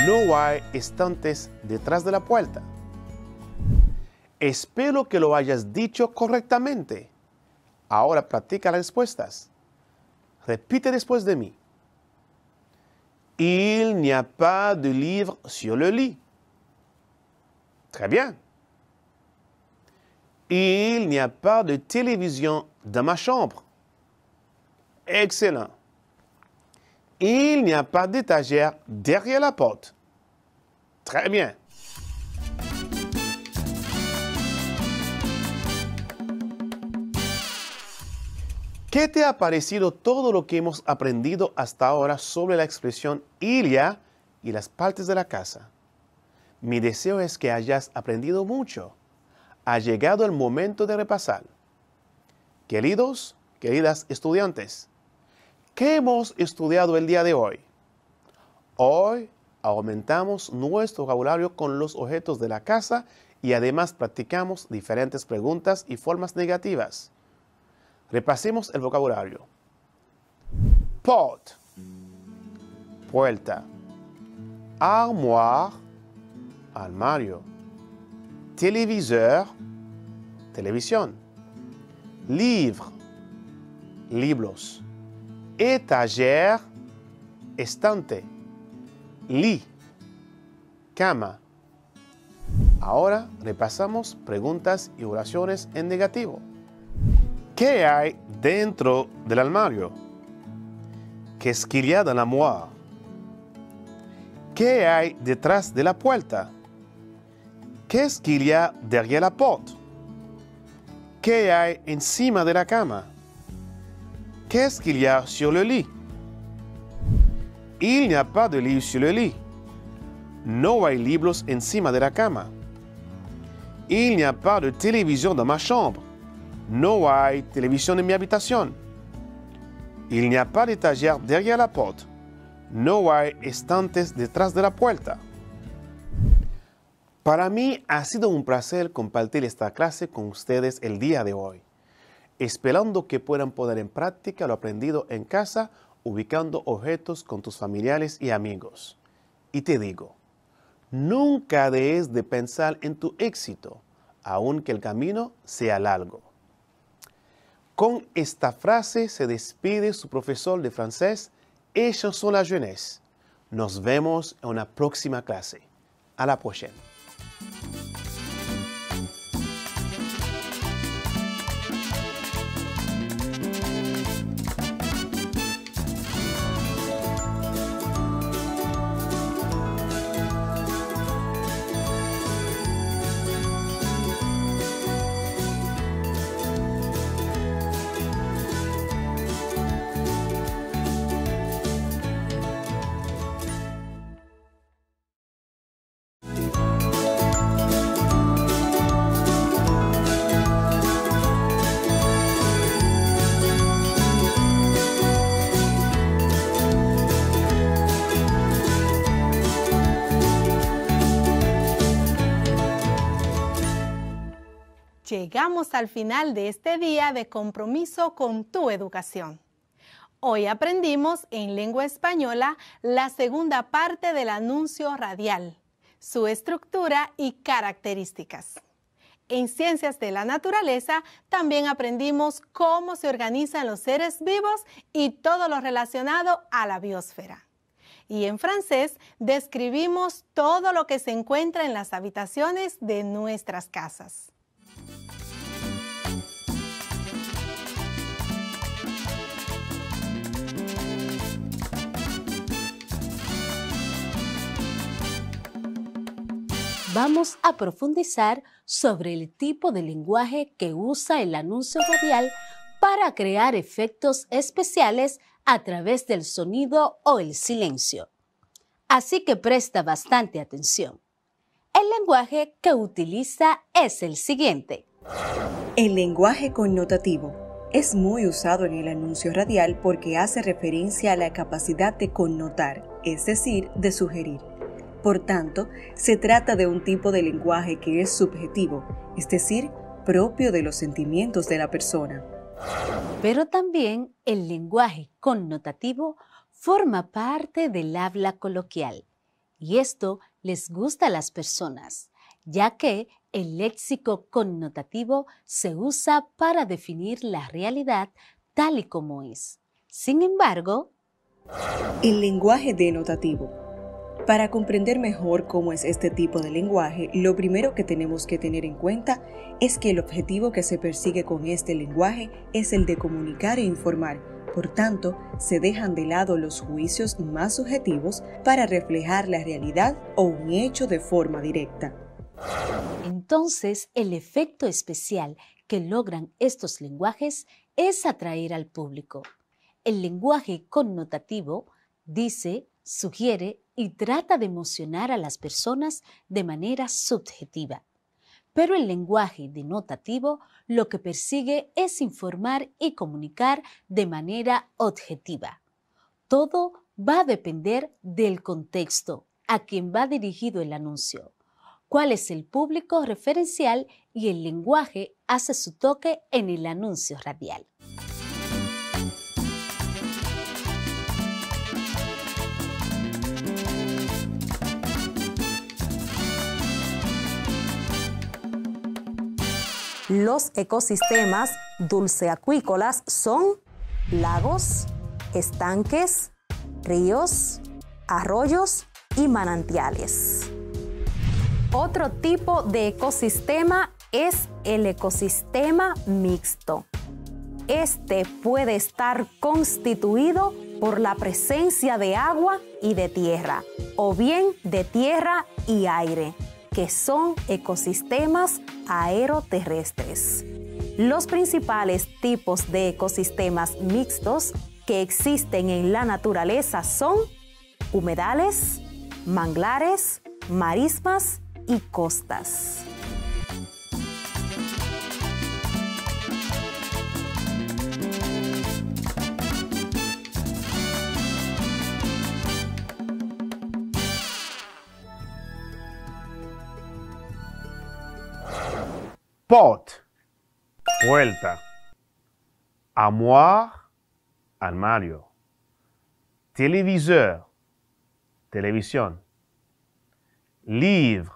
no hay estantes detrás de la puerta. Espero que lo hayas dicho correctamente. Ahora practica las respuestas. Repite después de mí. Il n'y a pas de livre sur le lit. Très bien. Il n'y a pas de télévision dans ma chambre. Excellent. Il n'y a pas d'étagère derrière la porte. Très bien. ¿Qué te ha parecido todo lo que hemos aprendido hasta ahora sobre la expresión il y a y las partes de la casa? Mi deseo es que hayas aprendido mucho. Ha llegado el momento de repasar. Queridos, queridas estudiantes, ¿qué hemos estudiado el día de hoy? Hoy aumentamos nuestro vocabulario con los objetos de la casa y además practicamos diferentes preguntas y formas negativas. Repasemos el vocabulario. Porte, puerta. Armoire, armario. Téléviseur, televisión. Livre, libros. Étagère, estante. Lit, cama. Ahora repasamos preguntas y oraciones en negativo. ¿Qué hay dentro del armario? Qu'est-ce qu'il y a dans l'armoire? ¿Qué hay detrás de la puerta? Qu'est-ce qu'il y a derrière la porte? ¿Qué hay encima de la cama? Qu'est-ce qu'il y a sur le lit? Il n'y a pas de livre sur le lit. No hay libros encima de la cama. Il n'y a pas de télévision dans ma chambre. No hay televisión en mi habitación. Il n'y a pas d'étagère derrière la porte. No hay estantes detrás de la puerta. Para mí ha sido un placer compartir esta clase con ustedes el día de hoy, esperando que puedan poner en práctica lo aprendido en casa, ubicando objetos con tus familiares y amigos. Y te digo, nunca dejes de pensar en tu éxito, aunque el camino sea largo. Con esta frase se despide su profesor de francés et chanson la jeunesse. Nos vemos en una próxima clase. A la próxima. Llegamos al final de este día de compromiso con tu educación. Hoy aprendimos en lengua española la segunda parte del anuncio radial, su estructura y características. En Ciencias de la Naturaleza también aprendimos cómo se organizan los seres vivos y todo lo relacionado a la biosfera. Y en francés describimos todo lo que se encuentra en las habitaciones de nuestras casas. Vamos a profundizar sobre el tipo de lenguaje que usa el anuncio radial para crear efectos especiales a través del sonido o el silencio. Así que presta bastante atención. El lenguaje que utiliza es el siguiente. El lenguaje connotativo es muy usado en el anuncio radial porque hace referencia a la capacidad de connotar, es decir, de sugerir. Por tanto, se trata de un tipo de lenguaje que es subjetivo, es decir, propio de los sentimientos de la persona. Pero también el lenguaje connotativo forma parte del habla coloquial, y esto les gusta a las personas, ya que el léxico connotativo se usa para definir la realidad tal y como es. Sin embargo, el lenguaje denotativo. Para comprender mejor cómo es este tipo de lenguaje, lo primero que tenemos que tener en cuenta es que el objetivo que se persigue con este lenguaje es el de comunicar e informar. Por tanto, se dejan de lado los juicios más subjetivos para reflejar la realidad o un hecho de forma directa. Entonces, el efecto especial que logran estos lenguajes es atraer al público. El lenguaje connotativo dice, sugiere y trata de emocionar a las personas de manera subjetiva. Pero el lenguaje denotativo lo que persigue es informar y comunicar de manera objetiva. Todo va a depender del contexto, a quien va dirigido el anuncio, cuál es el público referencial y el lenguaje hace su toque en el anuncio radial. Los ecosistemas dulceacuícolas son lagos, estanques, ríos, arroyos y manantiales. Otro tipo de ecosistema es el ecosistema mixto. Este puede estar constituido por la presencia de agua y de tierra, o bien de tierra y aire, que son ecosistemas aeroterrestres. Los principales tipos de ecosistemas mixtos que existen en la naturaleza son humedales, manglares, marismas y costas. Porte, puerta. Armoire, armario. Téléviseur, televisión. Livre,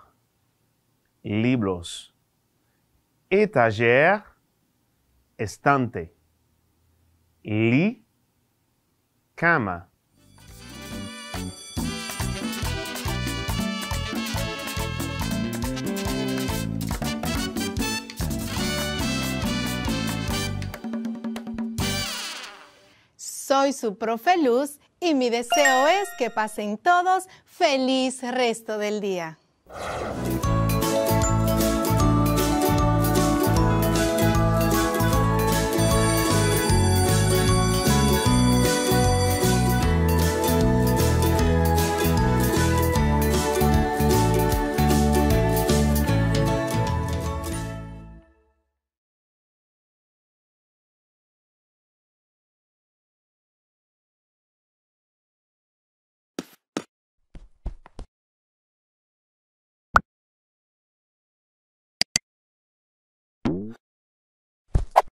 libros. Étagère, estante. Lit, cama. Soy su profe Luz y mi deseo es que pasen todos feliz resto del día.